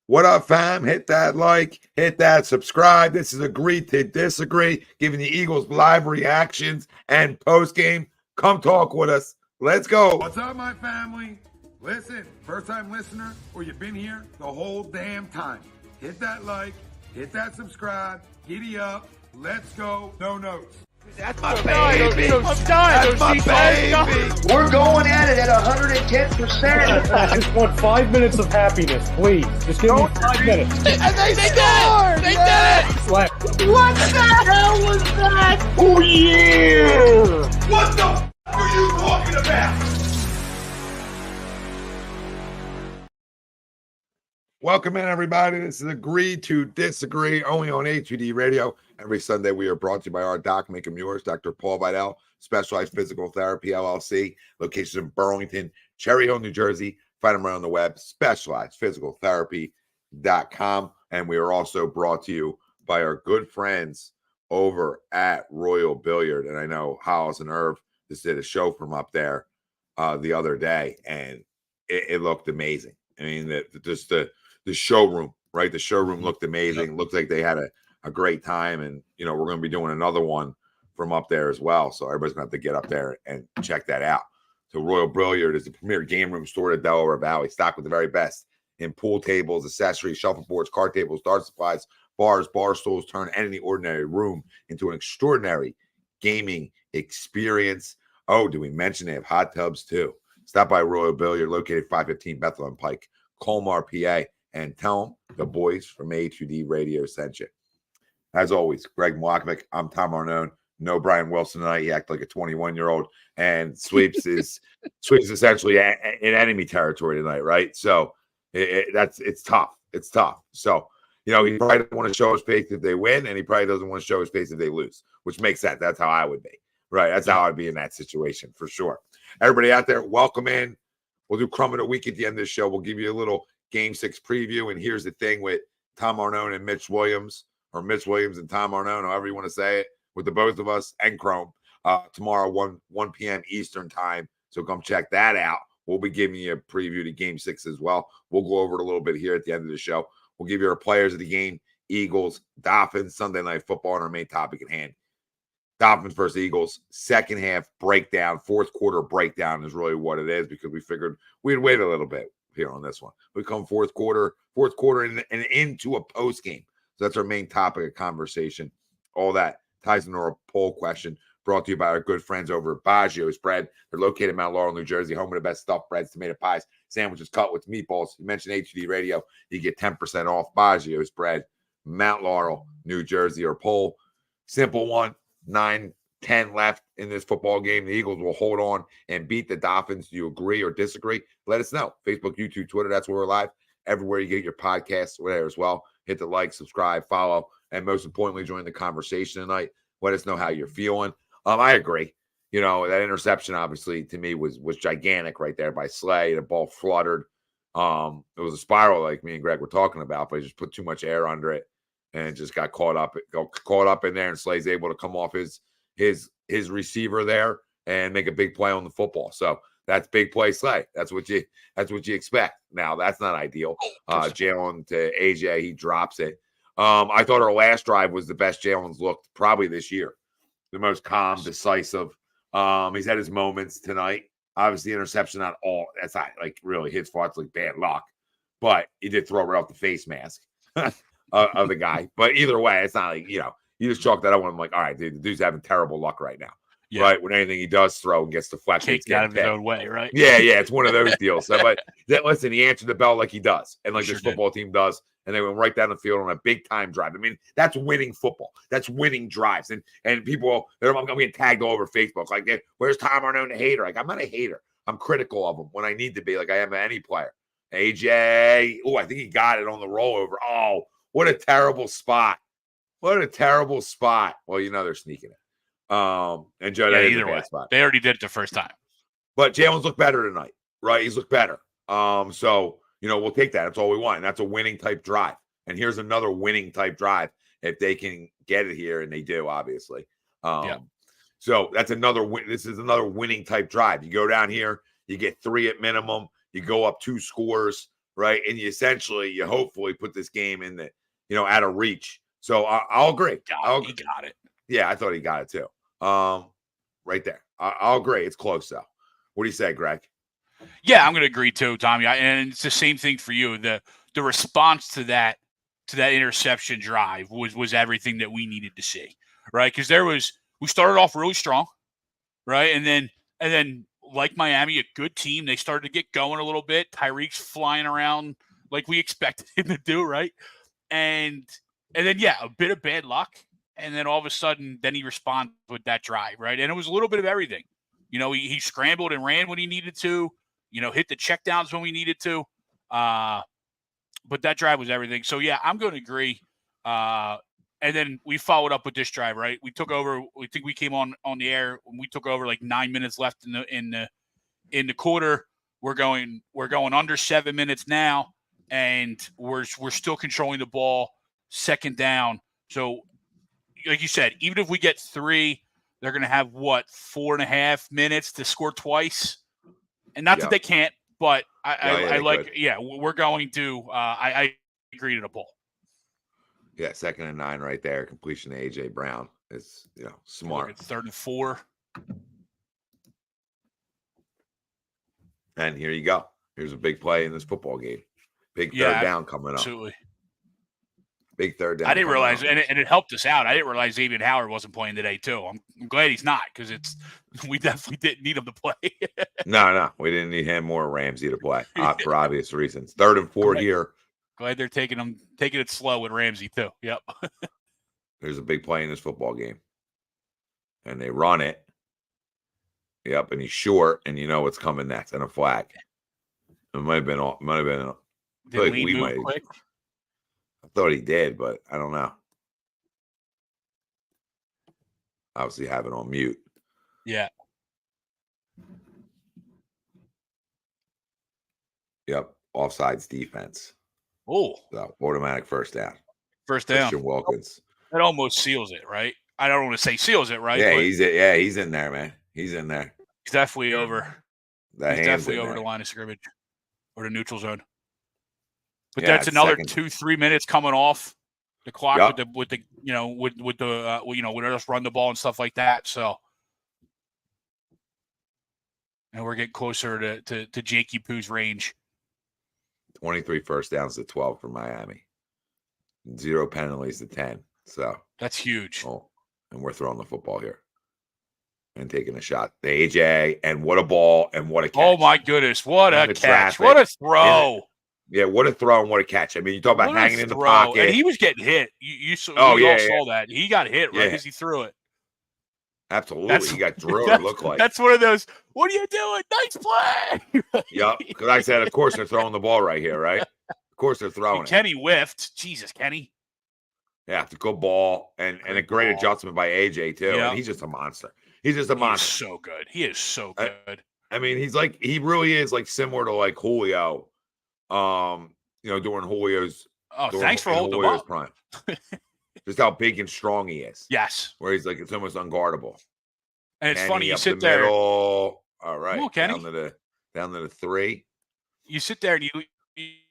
What up, fam? Hit that like, hit that subscribe. This is Agree to Disagree, giving the Eagles live reactions and post-game. Come talk with us. Let's go. What's up, my family? Listen, first-time listener, or you've been here the whole damn time. Hit that like, hit that subscribe, giddy up, let's go, no notes. That's my baby. That's my baby. We're going at it at 110%. I just want 5 minutes of happiness, please. Just give me 5 minutes. And they scored! They did it! Slap. What the hell was that? Oh, yeah! What the f*** are you talking about? Welcome in, everybody. This is Agree to Disagree, only on HUD Radio. Every Sunday, we are brought to you by our doc, Make 'em Yours, Dr. Paul Vidal, Specialized Physical Therapy, LLC, locations in Burlington, Cherry Hill, New Jersey. Find them around the web, specializedphysicaltherapy.com. And we are also brought to you by our good friends over at Royal Billiard. And I know Hollis and Irv just did a show from up there the other day, and it looked amazing. I mean, the showroom, right? The showroom looked amazing. Yep. Looked like they had a great time. And, you know, we're going to be doing another one from up there as well. So everybody's going to have to get up there and check that out. So Royal Billiard is the premier game room store at Delaware Valley, stocked with the very best in pool tables, accessories, shuffleboards, card tables, dart supplies, bars, bar stools. Turn any ordinary room into an extraordinary gaming experience. Oh, do we mention they have hot tubs too? Stop by Royal Billiard, located 515 Bethlehem Pike, Colmar, PA, and tell them the boys from HUD Radio sent you. As always, Greg Milakovic. I'm Tom Arnone. No Brian Wilson tonight. He acted like a 21-year-old, and sweeps essentially in enemy territory tonight, right? So it's tough. It's tough. So, you know, he probably doesn't want to show his face if they win, and he probably doesn't want to show his face if they lose, which makes sense. That's how I would be, right? That's how I'd be in that situation for sure. Everybody out there, welcome in. We'll do Crumb of the Week at the end of the show. We'll give you a little Game 6 preview. And here's the thing with Tom Arnone and Mitch Williams, or Mitch Williams and Tom Arnone, however you want to say it, with the both of us and Chrome, tomorrow, 1 p.m. Eastern time. So come check that out. We'll be giving you a preview to Game 6 as well. We'll go over it a little bit here at the end of the show. We'll give you our players of the game, Eagles, Dolphins, Sunday Night Football, and our main topic at hand. Dolphins versus Eagles, second half breakdown, fourth quarter breakdown is really what it is, because we figured we'd wait a little bit here on this one. We come fourth quarter and into a post game. So that's our main topic of conversation. All that ties into our poll question brought to you by our good friends over at Baggio's Bread. They're located in Mount Laurel, New Jersey, home of the best stuffed breads, tomato pies, sandwiches cut with meatballs. You mentioned HUD Radio, you get 10% off Baggio's Bread, Mount Laurel, New Jersey. Our poll, simple one. 9-10 left in this football game. The Eagles will hold on and beat the Dolphins. Do you agree or disagree? Let us know. Facebook, YouTube, Twitter, that's where we're live. Everywhere you get your podcasts, we're there as well. Hit the like, subscribe, follow, and most importantly, join the conversation tonight. Let us know how you're feeling. I agree. You know, that interception, obviously, to me was gigantic right there by Slay. The ball fluttered. It was a spiral like me and Greg were talking about, but he just put too much air under it. And it just got caught up in there, and Slay's able to come off his receiver there and make a big play on the football. So that's big play Slay. That's what you expect. Now that's not ideal. Jalen to AJ, he drops it. I thought our last drive was the best Jalen's looked probably this year. The most calm, decisive. He's had his moments tonight. Obviously, interception, not all. That's not like really his fault. It's like bad luck, but he did throw it right off the face mask. Of the guy. But either way, it's not like, you know, you just chalk that up when I'm like, all right, dude, the dude's having terrible luck right now. Yeah. Right? When anything he does throw and gets deflected. Kicked out of his own way, right? Yeah, it's one of those deals. So, but listen, he answered the bell like he does, and like this football team does, and they went right down the field on a big time drive. I mean, that's winning football. That's winning drives. And people, I'm getting tagged all over Facebook. Like, where's Tom Arnone, a hater? Like, I'm not a hater. I'm critical of him when I need to be, like I am any player. AJ, I think he got it on the rollover. Oh, what a terrible spot. What a terrible spot. Well, you know they're sneaking it. And Joe, either way, spot. They already did it the first time. But Jalen's looked better tonight, right? He's looked better. So, you know, we'll take that. That's all we want. And that's a winning type drive. And here's another winning type drive if they can get it here, and they do, obviously. So that's another win. This is another winning type drive. You go down here, you get 3 at minimum. You go up 2 scores. right? And you hopefully put this game in the, out of reach. So I'll agree. He got it. Yeah, I thought he got it too. Right there. I'll agree. It's close though. What do you say, Greg? Yeah, I'm going to agree too, Tommy. And it's the same thing for you. The response to that interception drive was everything that we needed to see, right? Because we started off really strong, right, and then like Miami, a good team, they started to get going a little bit. Tyreek's flying around like we expected him to do, right, and then a bit of bad luck, and then all of a sudden, then he responds with that drive, right, and it was a little bit of everything. He scrambled and ran when he needed to. Hit the checkdowns when we needed to. But that drive was everything. So, yeah, I'm going to agree. And then we followed up with this drive, right? We took over. We think we came on the air when we took over like 9 minutes left in the quarter. We're going under 7 minutes now, and we're still controlling the ball. Second down. So, like you said, even if we get 3, they're going to have 4.5 minutes to score twice. And not that they can't, but we're going to I agree to the pull. Yeah, 2nd and 9 right there. Completion to A.J. Brown. It's, smart. 3rd and 4. And here you go. Here's a big play in this football game. Big third down coming up. Absolutely. Big third down. I didn't realize, and it helped us out. I didn't realize Xavier Howard wasn't playing today, too. I'm glad he's not, because we definitely didn't need him to play. No, we didn't need him or Ramsey to play for obvious reasons. 3rd and 4 here. Glad they're taking it slow with Ramsey, too. Yep. There's a big play in this football game. And they run it. Yep, and he's short, and you know what's coming next, and a flag. It might have been. Did we move quick? I thought he did, but I don't know. Obviously have it on mute. Yeah. Yep. Offsides defense. Oh. So automatic first down. First down. Christian Wilkins. That almost seals it, right? I don't want to say seals it, right? Yeah, he's in there, man. He's in there. He's definitely over. He's definitely over there. the line of scrimmage or the neutral zone. But that's another 2-3 minutes coming off the clock with us run the ball and stuff like that. So, and we're getting closer to Jakey Poo's range. 23 first downs to 12 for Miami. 0 penalties to 10. So that's huge. Oh, and we're throwing the football here and taking a shot. The AJ, and what a ball and what a catch. Oh my goodness, what a catch! What a throw! Yeah, what a throw and what a catch. I mean, you talk about hanging in the pocket. And he was getting hit. You saw that. He got hit right as he threw it. Absolutely. He got drilled, it looked like. That's one of those, what are you doing? Nice play. Yep. Because I said, of course, they're throwing the ball right here, right? Of course, they're throwing it. Kenny whiffed. Jesus, Kenny. Yeah, it's a good ball and a great adjustment by AJ, too. Yep. And he's just a monster. He's just a monster. So good. He is so good. I mean, he really is like similar to like Julio. During Julio's. Thanks for holding Julio's prime. Just how big and strong he is. Yes. Where he's like, it's almost unguardable. And it's funny, you sit there. All right. Come on, Kenny. Down to the 3. You sit there and you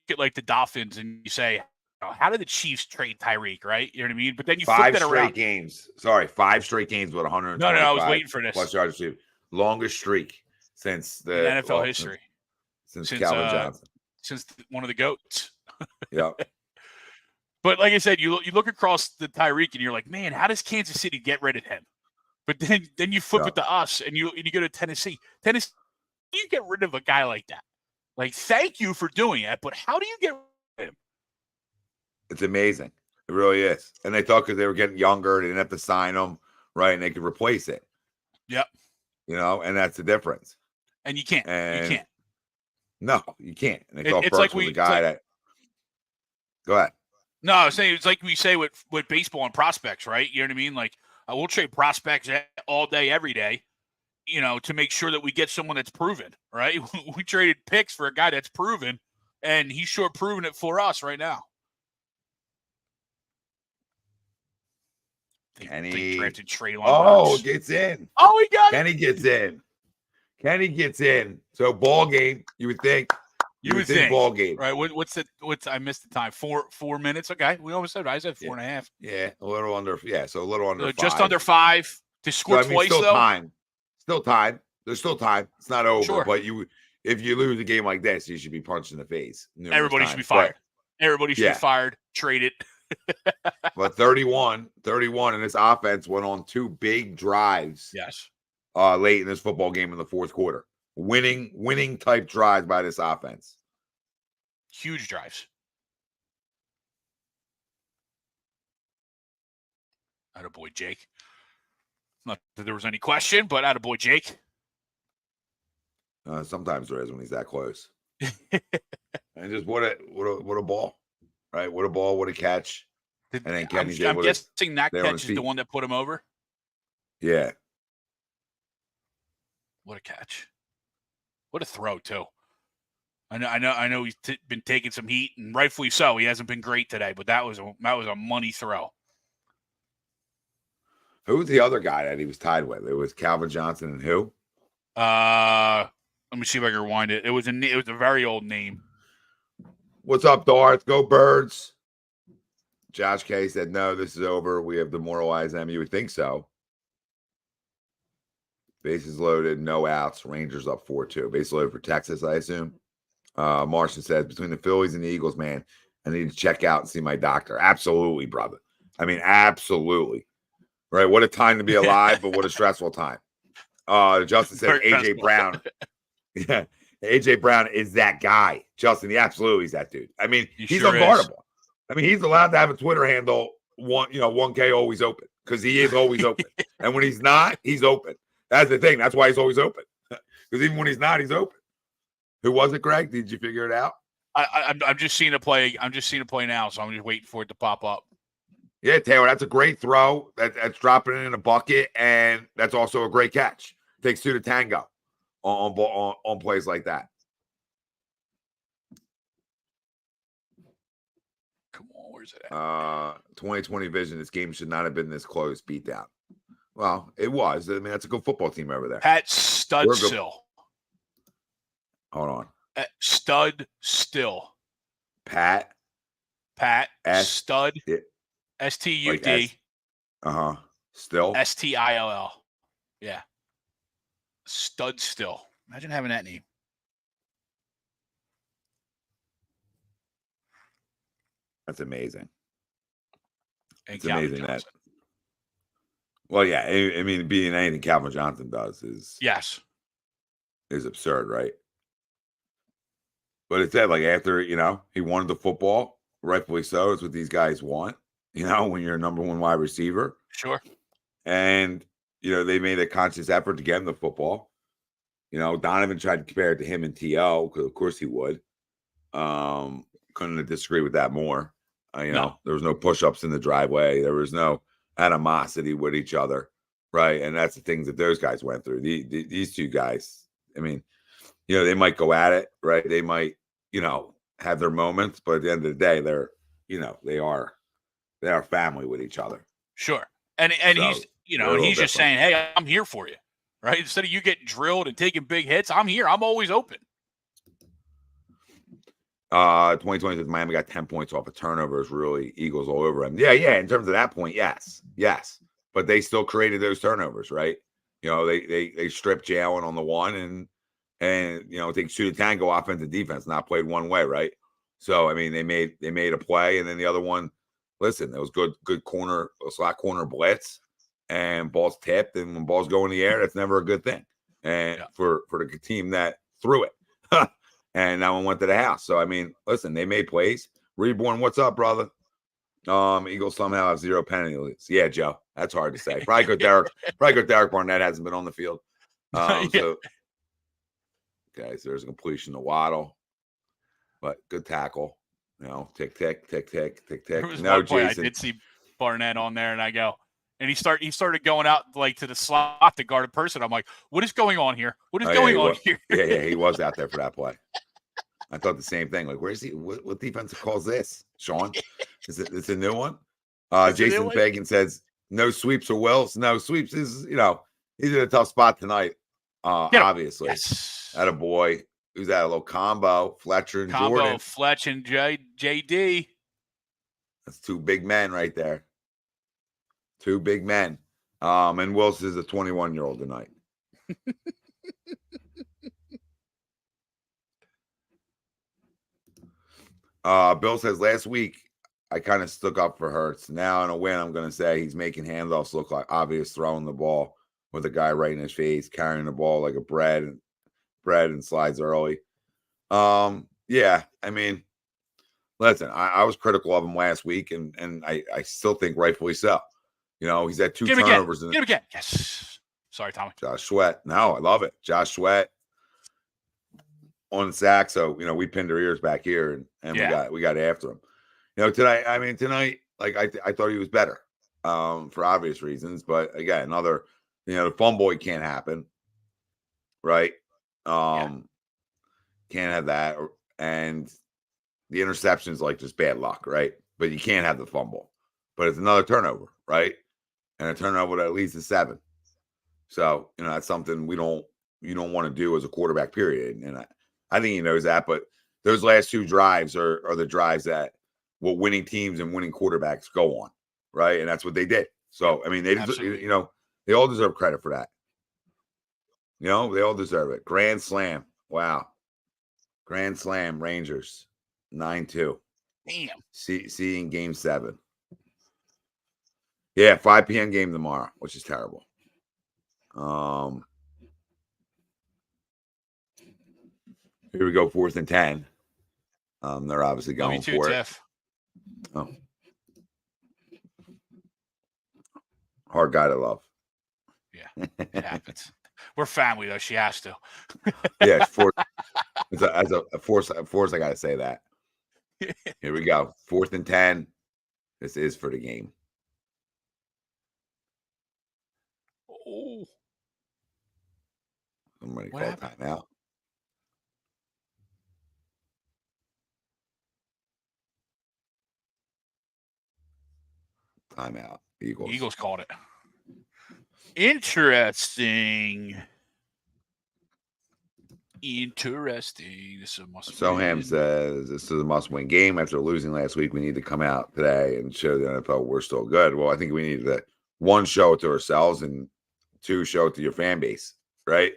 get like the Dolphins and you say, how did the Chiefs trade Tyreek, right? You know what I mean? But then you flip that around. 5 straight games with 100. No, I was waiting for this. Plus yards received. Longest streak since the in NFL history. Since Calvin Johnson. Since one of the GOATs. Yeah. But like I said, you look across the Tyreek and you're like, man, how does Kansas City get rid of him? But then you flip it to us and you go to Tennessee. Tennessee, you get rid of a guy like that. Like, thank you for doing it, but how do you get rid of him? It's amazing. It really is. And they thought because they were getting younger, they didn't have to sign them, right? And they could replace it. Yep. And that's the difference. And you can't. You can't. No, you can't. And they thought Burks was the guy that. Go ahead. No, I was saying it's like we say with baseball and prospects, right? You know what I mean? Like, we'll trade prospects all day, every day, to make sure that we get someone that's proven, right? We traded picks for a guy that's proven, and he's sure proving it for us right now. Kenny drafted Trey gets in. Oh, he got Kenny gets in. So ball game, you would think You would think think, ball game. right? What's I missed the time. 4 4 minutes. Okay, we almost said. I said 4.5. Yeah, a little under. Yeah, so a little under. 5. Just under 5 to score twice. Still though. time. Still time. There's still time. It's not over. Sure. But if you lose a game like this, you should be punched in the face. Everybody should be fired. Everybody should be fired. Traded. But 31, and this offense went on 2 big drives. Yes. Late in this football game in the fourth quarter. Winning type drives by this offense. Huge drives. Attaboy, Jake. Not that there was any question, but attaboy, Jake. Sometimes there is when he's that close. And just what a ball, right? What a ball, what a catch. And then Kenny's I'm guessing that catch is the one that put him over. Yeah. What a catch. What a throw, too. I know he's been taking some heat, and rightfully so. He hasn't been great today, but that was a money throw. Who was the other guy that he was tied with? It was Calvin Johnson and who? Let me see if I can rewind it. It was a very old name. What's up, Darth? Go Birds. Josh K said, no, this is over. We have demoralized them. You would think so. Bases loaded, no outs. Rangers up 4-2. Bases loaded for Texas, I assume. Martian says, between the Phillies and the Eagles, man, I need to check out and see my doctor. Absolutely, brother. I mean, absolutely. Right? What a time to be alive, but what a stressful time. Justin says, A.J. Brown. Yeah, A.J. Brown is that guy. Justin, he absolutely is that dude. I mean, he's unguardable. I mean, he's allowed to have a Twitter handle, 1K always open, because he is always open. And when he's not, he's open. That's the thing. That's why he's always open. Because even when he's not, he's open. Who was it, Greg? Did you figure it out? I'm just seeing a play. I'm just seeing a play now, so I'm just waiting for it to pop up. Yeah, Taylor, that's a great throw. That's dropping it in a bucket, and that's also a great catch. Takes 2 to tango on plays like that. Come on, where's it at? 2020 vision. This game should not have been this close. Beat down. Well, it was. I mean, that's a good football team over there. Pat Studstill. Hold on. Stud Still. Pat Stud. STUD. Still. STILL. Yeah. Stud Still. Imagine having that name. That's amazing. It's amazing that. Well, yeah. I mean, being anything Calvin Johnson does is absurd, right? But it said, like, after, he wanted the football, rightfully so. It's what these guys want, when you're a number 1 wide receiver. Sure. And, they made a conscious effort to get him the football. Donovan tried to compare it to him and T.O., because of course he would. Couldn't disagree with that more. No. There was no push-ups in the driveway. There was no animosity with each other, right? And that's the things that those guys went through. These two guys, I mean, they might go at it, right? They might, have their moments, but at the end of the day, they're, they are family with each other. Sure. And so, he's, and he's just saying, hey, I'm here for you, right? Instead of you getting drilled and taking big hits, I'm here. I'm always open. 2020 says Miami got 10 points off of turnovers, really Eagles all over them. Yeah. In terms of that point, yes. But they still created those turnovers, right? They stripped Jalen on the one and it takes 2 to tango, offense and defense, not played one way, right? So I mean, they made a play, and then the other one, listen, it was good corner, slot corner blitz, and balls tipped, and when balls go in the air, that's never a good thing. And for the team that threw it. And that one went to the house. So I mean, listen, they made plays. Reborn, what's up, brother? Eagles somehow have 0 penalties. Yeah, Joe, that's hard to say. Probably good Derek Barnett hasn't been on the field. So okay, so there's a completion to Waddle, but good tackle. Tick, tick, tick, tick, tick, tick. There was one point I did see Barnett on there, and I go, and he started going out like to the slot to guard a person. I'm like, what is going on here? What is going on here? Yeah, he was out there for that play. I thought the same thing. Like, where's he? What defensive calls this, Sean? Is it's a new one? Jason Fagan says no sweeps or wills. No sweeps is he's in a tough spot tonight. Obviously, yes. Attaboy. Who's that? A little combo, Fletcher and Jordan. Fletch and JD. That's two big men right there. Two big men. And Wilson is a 21-year-old tonight. Bill says last week I kind of stuck up for Hurts. Now in a win, I'm going to say he's making handoffs look like obvious, throwing the ball with a guy right in his face, carrying the ball like a bread and slides early. Yeah, I mean, listen, I was critical of him last week, and I still think rightfully so. You know, he's had 2 turnovers. Get him again. Yes. Sorry, Tommy. Josh Sweat. No, I love it. Josh Sweat on the sack. So, you know, we pinned our ears back here and we got after him. You know, tonight, like I thought he was better for obvious reasons. But again, the fumble can't happen. Right. Can't have that. And the interception's like just bad luck, right? But you can't have the fumble. But it's another turnover, right? And a turnover that leads to 7. So, you know, that's something you don't want to do as a quarterback, period. And I think he knows that. But those last 2 drives are the drives that what winning teams and winning quarterbacks go on, right? And that's what they did. So, I mean, they all deserve credit for that. You know, they all deserve it. Grand Slam. Wow. Grand Slam, Rangers. 9-2. Damn. See in game 7. Yeah, 5 p.m. game tomorrow, which is terrible. Here we go, 4th and 10. They're obviously going for it. Jeff. Oh. Hard guy to love. Yeah, it happens. We're family, though. She has to. Yeah, as a force, I got to say that. Here we go. 4th and 10. This is for the game. Oh. Somebody call timeout. Timeout. Eagles called it. Interesting. This is a must-win. Soham says this is a must-win game. After losing last week, we need to come out today and show the NFL we're still good. Well, I think we need to, 1, show it to ourselves, and 2, show it to your fan base, right?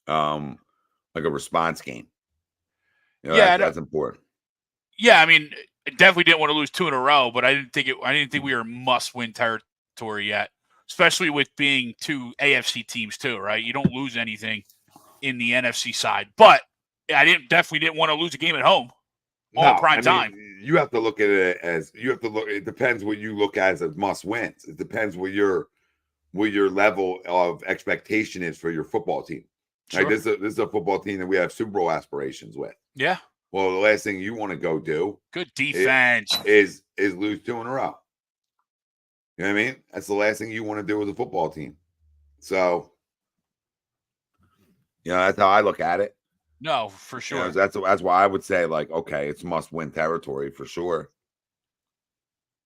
Like a response game. You know, that's important. Yeah, I mean, I definitely didn't want to lose 2 in a row, but I didn't think we were must-win territory yet, especially with being 2 AFC teams too, right? You don't lose anything in the NFC side, but I definitely didn't want to lose a game at home all prime time. You have to look at it as it depends what you look at as a must-wins. It depends what your level of expectation is for your football team. Sure. Like this is a football team that we have Super Bowl aspirations with. Yeah. Well, the last thing you want to go do, good defense, is lose 2 in a row. You know what I mean? That's the last thing you want to do as a football team. So, you know, that's how I look at it. No, for sure. You know, that's why I would say, like, okay, it's must-win territory for sure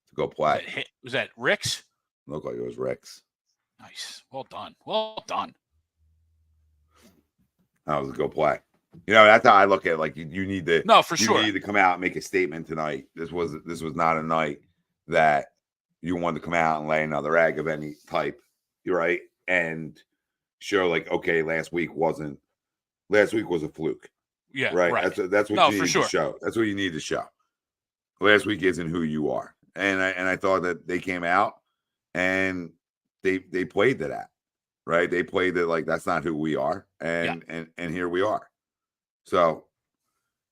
to go play. Was that Rick's? Looked like it was Rick's. Nice. Well done. Well done. That was a go play. You know, that's how I look at it. Like, you need to. No, for sure. You need to come out and make a statement tonight. This was not a night that you wanted to come out and lay another egg of any type. You're right, and show like, okay, last week was a fluke. Yeah, right. That's what you need to show. That's what you need to show. Last week isn't who you are, and I thought that they came out and they played to that, right? They played that like that's not who we are, and here we are. So,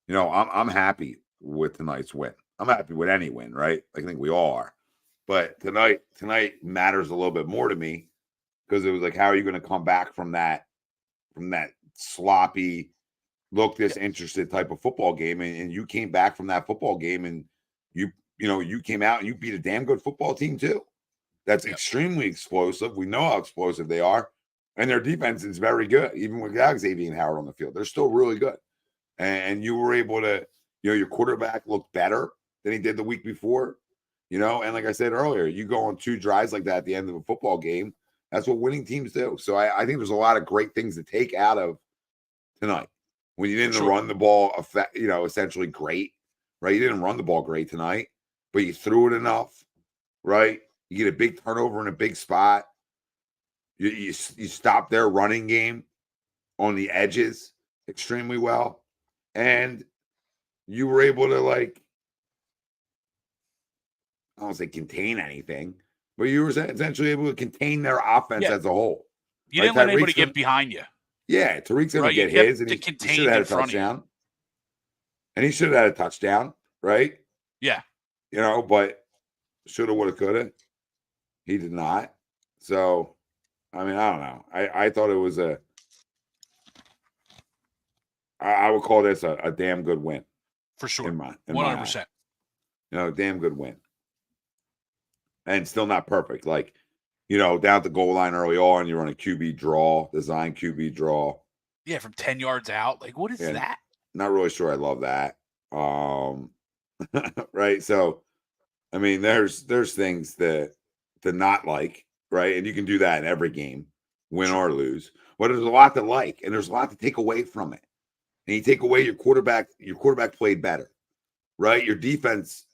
you know, I'm happy with tonight's win. I'm happy with any win, right? I think we all are. But tonight matters a little bit more to me because it was like, how are you going to come back from that sloppy, look disinterested type of football game? And you came back from that football game and you came out and you beat a damn good football team too. That's extremely explosive. We know how explosive they are. And their defense is very good. Even without Xavier and Howard on the field, they're still really good. And you were able to, you know, your quarterback looked better than he did the week before. You know, and like I said earlier, you go on 2 drives like that at the end of a football game. That's what winning teams do. So I think there's a lot of great things to take out of tonight. when you didn't Sure. run the ball, essentially great, right? You didn't run the ball great tonight, but you threw it enough, right? You get a big turnover in a big spot. You stop their running game on the edges extremely well, and you were able to, like, I don't say contain anything, but you were essentially able to contain their offense as a whole. You right? didn't let anybody Tyreek's get behind you. Yeah, Tariq's going Right, to you get kept his, and it he should contained have had in a front of you. touchdown. And he should have had a touchdown, right? Yeah. But shoulda, woulda, coulda. He did not. So, I mean, I don't know. I thought it was I would call this a damn good win. For sure. In my 100%. Damn good win. And still not perfect. Like, down at the goal line early on, you're on a QB draw, design QB draw. Yeah, from 10 yards out. Like, what is that? Not really sure I love that. Right. So, I mean, there's things to not like, right? And you can do that in every game, win or lose. But there's a lot to like, and there's a lot to take away from it. And you take away your quarterback played better, right? Your defense,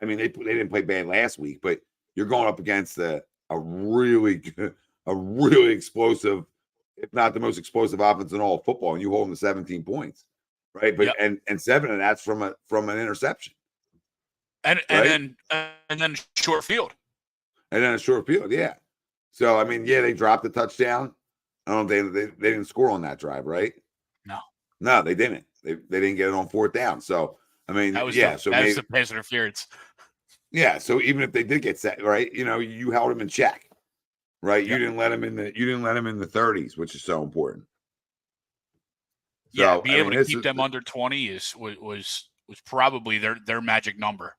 I mean, they didn't play bad last week, but you're going up against a really explosive, if not the most explosive offense in all of football, and you hold them to 17 points, right? But and 7 of that's from an interception, and then short field, and then a short field, yeah. So I mean, they dropped the touchdown. I don't think they didn't score on that drive, right? No, they didn't. They didn't get it on 4th down. So I mean, that was the pass interference. Yeah, so even if they did get set, right, you held them in check, right? You didn't let them in the 30s, which is so important. So, be able to keep them under 20 was probably their magic number.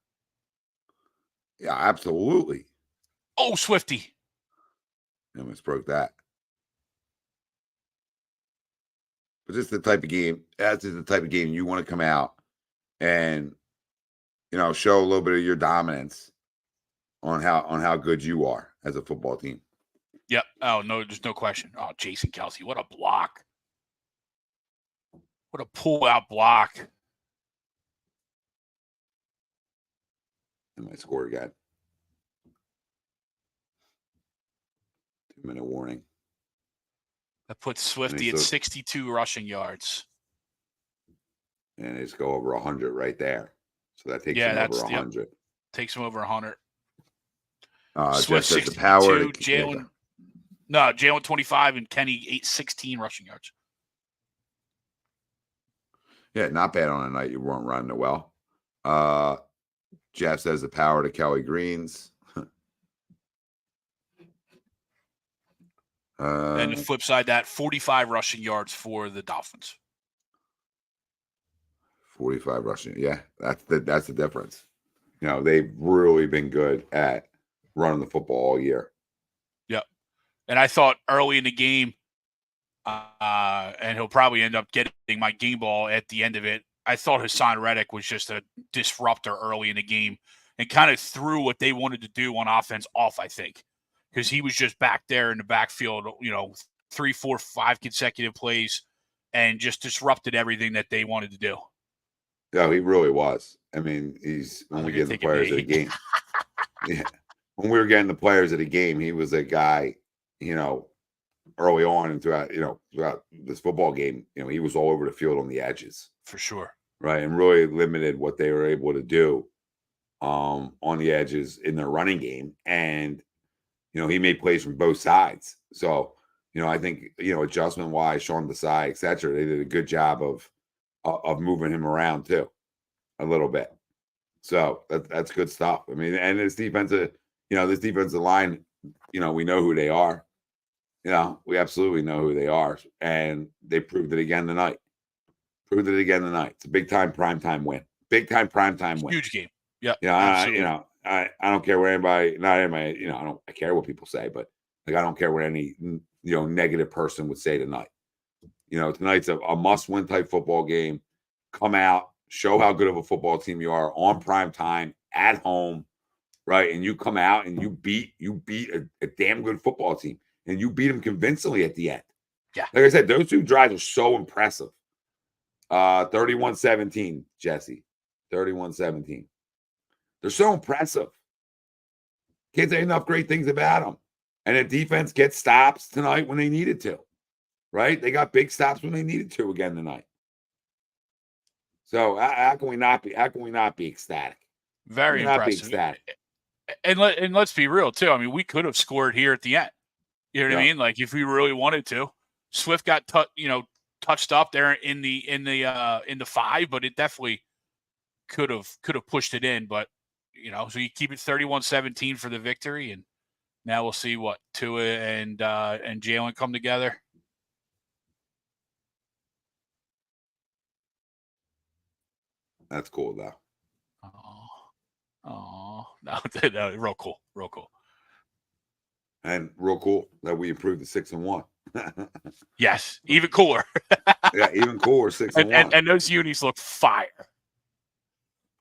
Yeah, absolutely. Oh, Swifty. I almost broke that. But this is the type of game. That's the type of game you want to come out and show a little bit of your dominance on how good you are as a football team. Yep. Oh no, there's no question. Oh, Jason Kelce, what a block! What a pull-out block! And my score again. 2-minute warning. That puts Swifty at 62 rushing yards. And it's go over 100 right there. So that takes him over 100. Yep. Takes him over 100. Swift says the power. Jalen 25 and Kenny 16 rushing yards. Yeah, not bad on a night you weren't running it well. Jeff says the power to Kelly Greens. And the flip side, that 45 rushing yards for the Dolphins. 45 rushing. Yeah, that's the difference. They've really been good at running the football all year. Yep. And I thought early in the game, and he'll probably end up getting my game ball at the end of it, I thought Hassan Reddick was just a disruptor early in the game and kind of threw what they wanted to do on offense off, I think. Because he was just back there in the backfield, 3, 4, 5 consecutive plays and just disrupted everything that they wanted to do. No, he really was. I mean, he's when we get the players of the game. Yeah. When we were getting the players of the game, he was a guy, early on and throughout this football game, he was all over the field on the edges. For sure. Right. And really limited what they were able to do on the edges in their running game. And he made plays from both sides. So, I think, adjustment wise, Sean Desai, et cetera, they did a good job of moving him around too, a little bit. So that's good stuff. I mean, and this defensive line, we know who they are. We absolutely know who they are. And they proved it again tonight. It's a big time primetime win. Huge game. Yeah. I don't care what anybody, not anybody, I care what people say, but I don't care what any, negative person would say tonight. Tonight's a must-win type football game. Come out, show how good of a football team you are on prime time at home, right? And you come out and you beat a damn good football team, and you beat them convincingly at the end. Yeah, like I said, those 2 drives are so impressive. 31-17, Jesse. 31-17. They're so impressive. Can't say enough great things about them. And the defense gets stops tonight when they needed to, right? They got big stops when they needed to again tonight. So how can we not be ecstatic? Very impressive. And let's be real too. I mean, we could have scored here at the end. You know what I mean? Like if we really wanted to. Swift got touched up there in the 5, but it definitely could have pushed it in. But so you keep it 31-17 for the victory, and now we'll see what Tua and Jalen come together. That's cool though. Oh, no, real cool. And real cool that we improved to 6-1. Yes, even cooler. Yeah, even cooler, 6-1. And those unis look fire.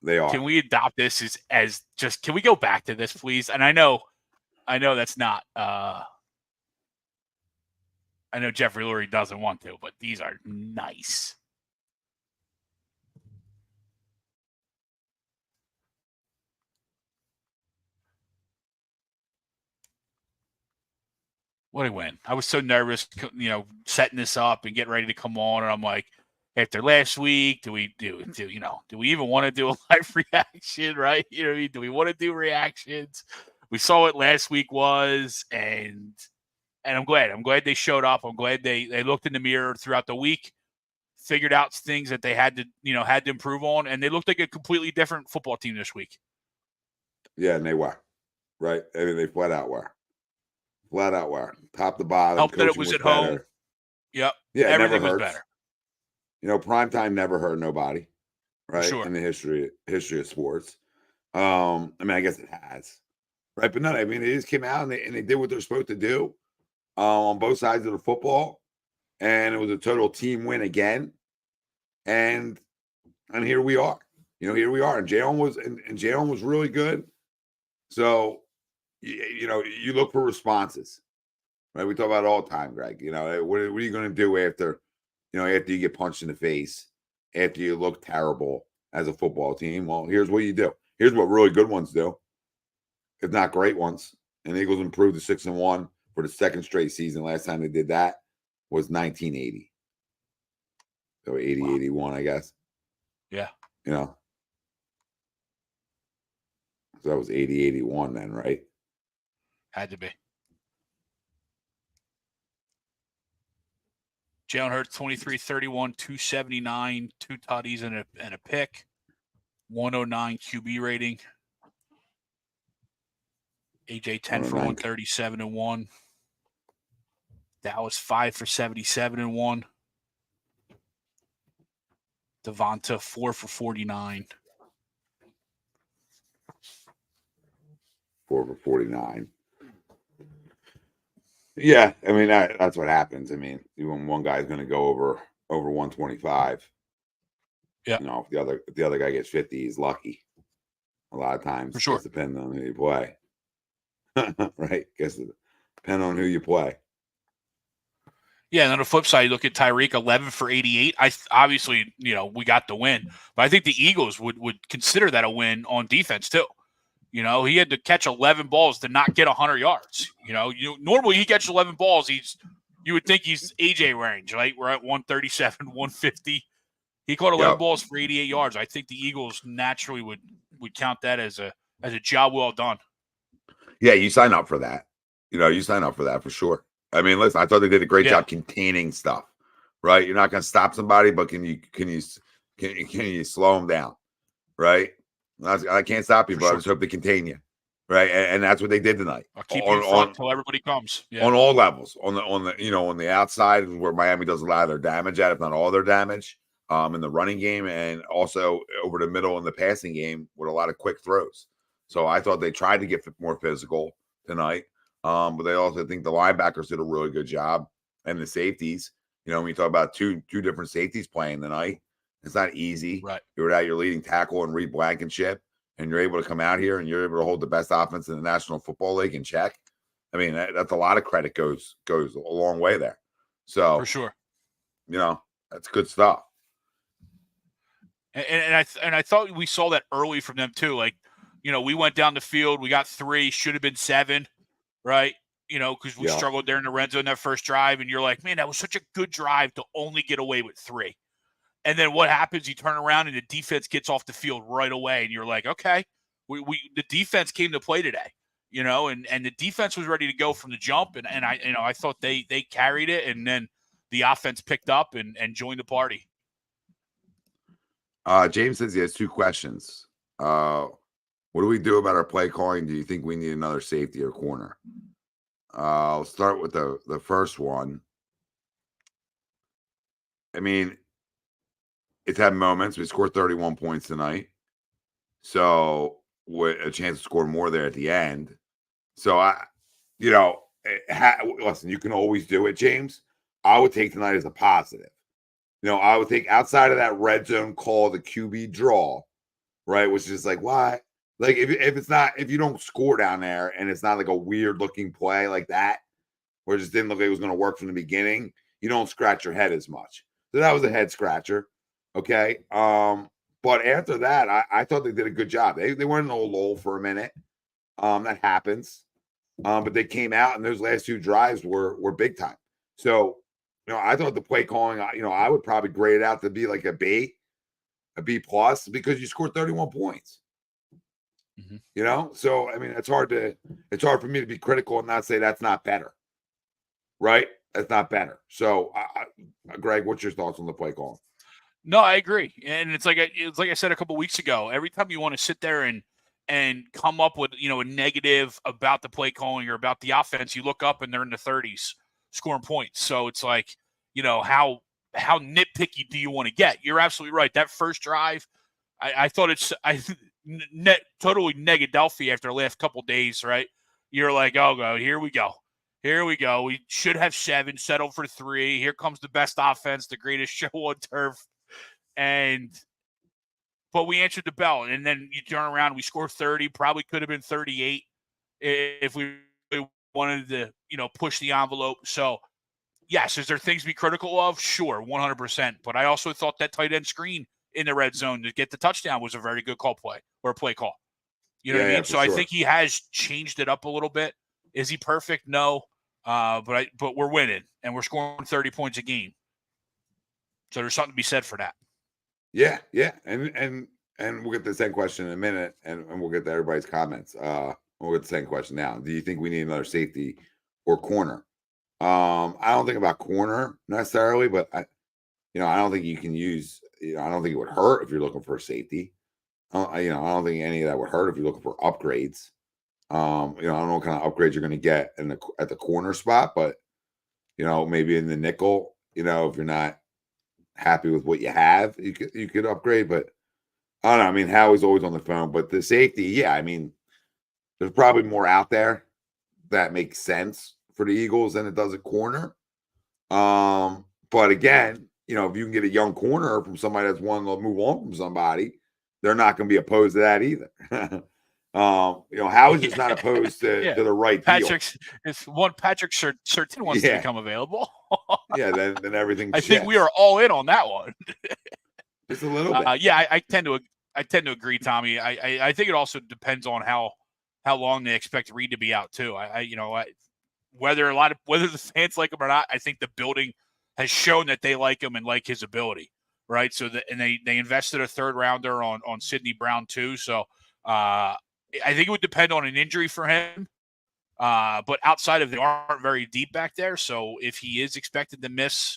They are. Can we adopt this as just? Can we go back to this, please? And I know that's not. I know Jeffrey Lurie doesn't want to, but these are nice. What a win. I was so nervous, setting this up and getting ready to come on. And I'm like, after last week, do we even want to do a live reaction, right? You know what I mean? Do we want to do reactions? We saw what last week was, and I'm glad. I'm glad they showed up. I'm glad they looked in the mirror throughout the week, figured out things that they had to improve on, and they looked like a completely different football team this week. Yeah, and they were. Right? I mean, they flat out were. Flat out were. Top to bottom. Helped that it was at better. home. Yep. Yeah, everything was better. Primetime never hurt nobody, right? Sure. In the history of sports. I mean, I guess it has. Right. But no, I mean, they just came out and they did what they're supposed to do on both sides of the football. And it was a total team win again. And here we are. Here we are. And Jalen was really good. So you look for responses, right? We talk about it all the time, Greg. What are you going to do after you get punched in the face, after you look terrible as a football team? Well, here's what you do. Here's what really good ones do, if not great ones. And the Eagles improved to 6-1 for the second straight season. Last time they did that was 1980. So 80-81, I guess. Yeah. So that was 80-81 then, right? Had to be. Jalen Hurts 23-31, 279, 2 tutties and a pick, 109 QB rating. AJ 10 for 137 and 1. Dallas 5 for 77 and 1. DeVonta 4 for 49. 4 for 49. Yeah, I mean that's what happens. I mean, even one guy's going to go over 125. Yeah. If the other guy gets 50, he's lucky. A lot of times, for sure, depending on who you play. Right? Guess depending on who you play. Yeah, and on the flip side, you look at Tyreek, 11 for 88. Obviously, we got the win, but I think the Eagles would consider that a win on defense too. He had to catch 11 balls to not get 100 yards. Normally he catches 11 balls. You would think he's AJ range, right? We're at 137, 150. He caught 11 balls for 88 yards. I think the Eagles naturally would count that as a job well done. Yeah, you sign up for that. You sign up for that for sure. I mean, listen, I thought they did a great job containing stuff, right? You're not going to stop somebody, but can you slow them down, right? I can't stop you, but I just hope they contain you, right? And that's what they did tonight. I'll keep you in front until everybody comes. Yeah. On all levels, on the outside where Miami does a lot of their damage at, if not all their damage, in the running game, and also over the middle in the passing game with a lot of quick throws. So I thought they tried to get more physical tonight, but they also think the linebackers did a really good job, and the safeties. When you talk about two different safeties playing tonight. It's not easy. Right. You're without your leading tackle and Reed Blankenship, and you're able to come out here and you're able to hold the best offense in the National Football League in check. I mean, that's a lot of credit goes a long way there. So for sure, that's good stuff. And I thought we saw that early from them too. Like, we went down the field, we got 3, should have been 7, right? Because we struggled there in the red zone that first drive, and you're like, man, that was such a good drive to only get away with 3. And then what happens? You turn around and the defense gets off the field right away, and you're like, okay, the defense came to play today, and the defense was ready to go from the jump, and I thought they carried it, and then the offense picked up and joined the party. James says he has 2 questions. What do we do about our play calling? Do you think we need another safety or corner? I'll start with the first one. I mean, it's had moments. We scored 31 points tonight. So with a chance to score more there at the end. So listen, you can always do it, James. I would take tonight as a positive. I would take outside of that red zone call, the QB draw, right? Which is like, why? Like if you don't score down there and it's not like a weird looking play like that, where it just didn't look like it was going to work from the beginning, you don't scratch your head as much. So that was a head scratcher. Okay. But after that, I thought they did a good job. They were in a lull for a minute. That happens. But they came out, and those last 2 drives were big time. So, I thought the play calling, I would probably grade it out to be like a B plus, because you scored 31 points. Mm-hmm. So I mean, it's hard for me to be critical and not say that's not better, right? That's not better. So, Greg, what's your thoughts on the play calling? No, I agree, and it's like I said a couple weeks ago. Every time you want to sit there and come up with a negative about the play calling or about the offense, you look up and they're in the 30s scoring points. So it's like, how nitpicky do you want to get? You're absolutely right. That first drive, I thought totally negadelphi after the last couple of days, right? You're like, oh, here we go. We should have 7, settled for 3. Here comes the best offense, the greatest show on turf. But we answered the bell, and then you turn around, we score 30, probably could have been 38 if we wanted to, push the envelope. So, yes, is there things to be critical of? Sure, 100%. But I also thought that tight end screen in the red zone to get the touchdown was a very good play call. You know what I mean? So sure. I think he has changed it up a little bit. Is he perfect? No. But we're winning, and we're scoring 30 points a game. So there's something to be said for that. Yeah. And we'll get to the same question in a minute, and we'll get to everybody's comments. We'll get to the same question now. Do you think we need another safety or corner? I don't think about corner necessarily, but I don't think you can use, I don't think it would hurt if you're looking for a safety. I don't think any of that would hurt if you're looking for upgrades. I don't know what kind of upgrades you're going to get at the corner spot, but maybe in the nickel, if you're not happy with what you have, you could upgrade. But I don't know. I mean, Howie's always on the phone, but the safety, yeah, I mean, there's probably more out there that makes sense for the Eagles than it does at corner. But again, if you can get a young corner from somebody that's wanting to move on from somebody, they're not going to be opposed to that either. Howie's just not opposed to the right deal. If one Patrick Surtain wants to become available, then everything. I think we are all in on that one. Just a little bit. I tend to agree, Tommy. I think it also depends on how long they expect Reed to be out too. Whether the fans like him or not, I think the building has shown that they like him and like his ability, right? So they invested a 3rd rounder on Sidney Brown too. So I think it would depend on an injury for him. But outside of, they aren't very deep back there. So if he is expected to miss,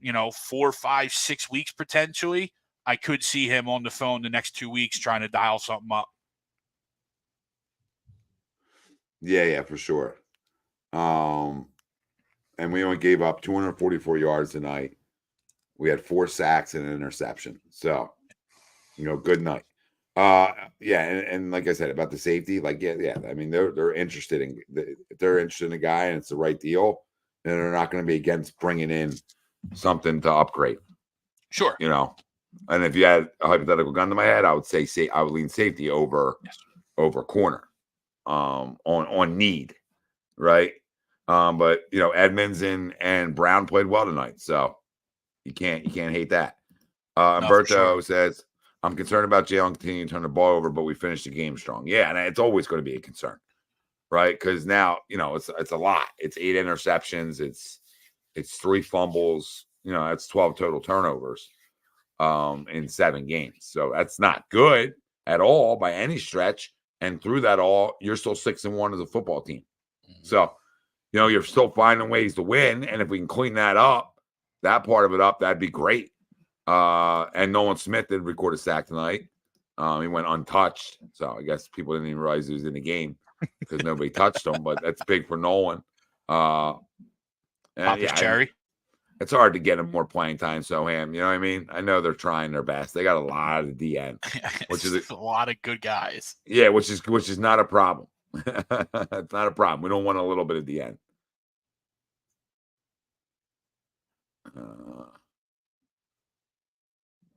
4, 5, 6 weeks potentially, I could see him on the phone the next 2 weeks trying to dial something up. Yeah, for sure. And we only gave up 244 yards tonight. We had 4 sacks and an interception. So, good night. And like I said about the safety, I mean, they're interested if they're interested in a guy and it's the right deal, then they're not going to be against bringing in something to upgrade. Sure. And if you had a hypothetical gun to my head, I would say I would lean safety over corner, on need, right? But Edmonds and Brown played well tonight, so you can't hate that. Umberto says, I'm concerned about Jalen continuing to turn the ball over, but we finished the game strong. Yeah, and it's always going to be a concern, right? Because now, it's a lot. It's 8 interceptions. It's 3 fumbles. That's 12 total turnovers in 7 games. So that's not good at all by any stretch. And through that all, you're still 6-1 as a football team. So, you're still finding ways to win. And if we can clean that up, that part of it up, that'd be great. And Nolan Smith did record a sack tonight. He went untouched. So I guess people didn't even realize he was in the game because nobody touched him, but that's big for Nolan. Pop his cherry. It's hard to get him more playing time, Soham. You know what I mean? I know they're trying their best. They got a lot of DN, which is a lot of good guys. Yeah, which is not a problem. It's not a problem. We don't want a little bit of DN.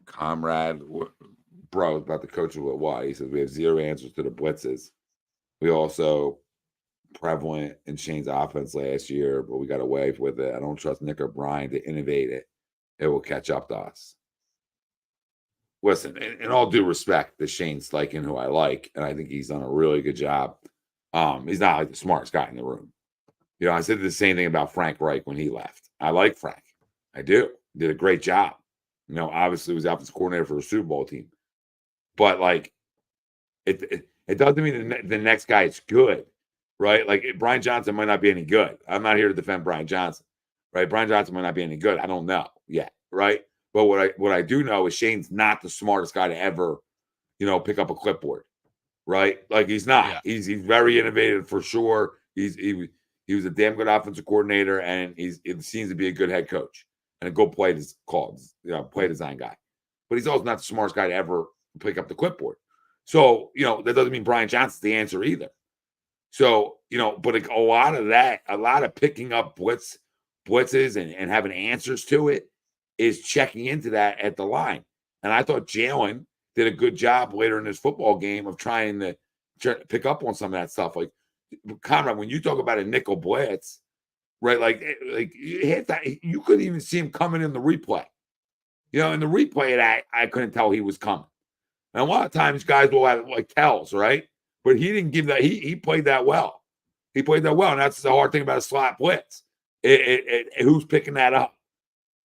Comrade, bro, about the coach of why. He says we have 0 answers to the blitzes. We also prevalent in Shane's offense last year, but we got away with it. I don't trust Nick or Brian to innovate it. It will catch up to us. Listen, in all due respect to Shane Steichen, who I like, and I think he's done a really good job. He's not like the smartest guy in the room. I said the same thing about Frank Reich when he left. I like Frank. I do. He did a great job. Obviously he was offensive coordinator for a Super Bowl team. But it doesn't mean the next guy is good, right? Like Brian Johnson might not be any good. I'm not here to defend Brian Johnson, right? Brian Johnson might not be any good. I don't know yet, right? But what I do know is Shane's not the smartest guy to ever, pick up a clipboard, right? Like he's not. Yeah. He's very innovative for sure. He was a damn good offensive coordinator, and it seems to be a good head coach and a good play design guy. But he's also not the smartest guy to ever pick up the clipboard. So, that doesn't mean Brian Johnson's the answer either. So, but a lot of picking up blitzes and having answers to it is checking into that at the line. And I thought Jalen did a good job later in this football game of trying to pick up on some of that stuff. Like, Conrad, when you talk about a nickel blitz, right? Like you hit that, you couldn't even see him coming in the replay. In the replay of that, I couldn't tell he was coming. And a lot of times guys will have like tells, right? But he didn't give that. He played that well. He played that well. And that's the hard thing about a slot blitz. Who's picking that up,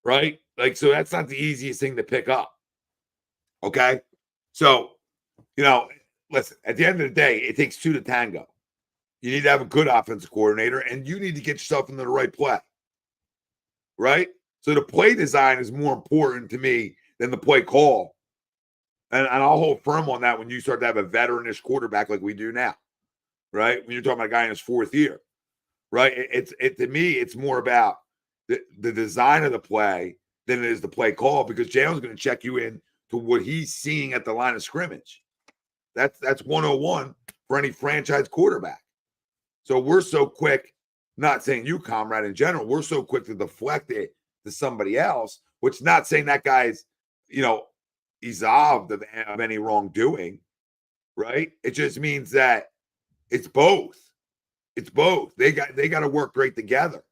right? Like, so that's not the easiest thing to pick up. Okay? So, listen, at the end of the day, it takes 2 to tango. You need to have a good offensive coordinator, and you need to get yourself into the right play, right? So the play design is more important to me than the play call. And I'll hold firm on that when you start to have a veteranish quarterback like we do now, right? When you're talking about a guy in his 4th year, right? To me, it's more about the design of the play than it is the play call, because Jalen's going to check you in to what he's seeing at the line of scrimmage. That's 101 for any franchise quarterback. So we're so quick, not saying you, comrade, in general, we're so quick to deflect it to somebody else, which not saying that guy's, absolved of any wrongdoing, right? It just means that it's both. It's both. They got to work great together.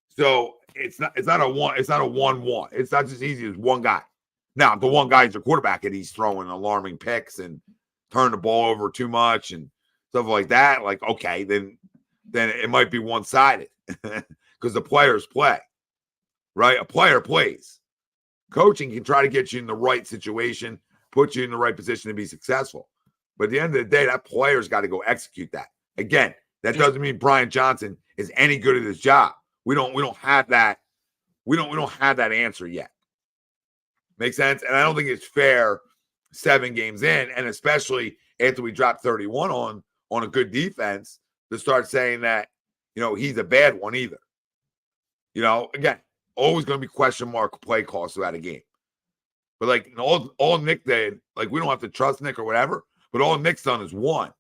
So it's not a 1-1. It's not just easy as one guy. Now, if the one guy is a quarterback and he's throwing alarming picks and turning the ball over too much and stuff like that, like, okay, then it might be one-sided because the players play, right? A player plays. Coaching can try to get you in the right situation, put you in the right position to be successful. But at the end of the day, that player's got to go execute that. Again, that doesn't mean Brian Johnson is any good at his job. We don't have that. We don't have that answer yet. Make sense? And I don't think it's fair 7 games in, and especially after we dropped 31 on a good defense, to start saying that, he's a bad one either. Again, always going to be question mark play calls throughout a game. But like all Nick did, like we don't have to trust Nick or whatever, but all Nick's done is one.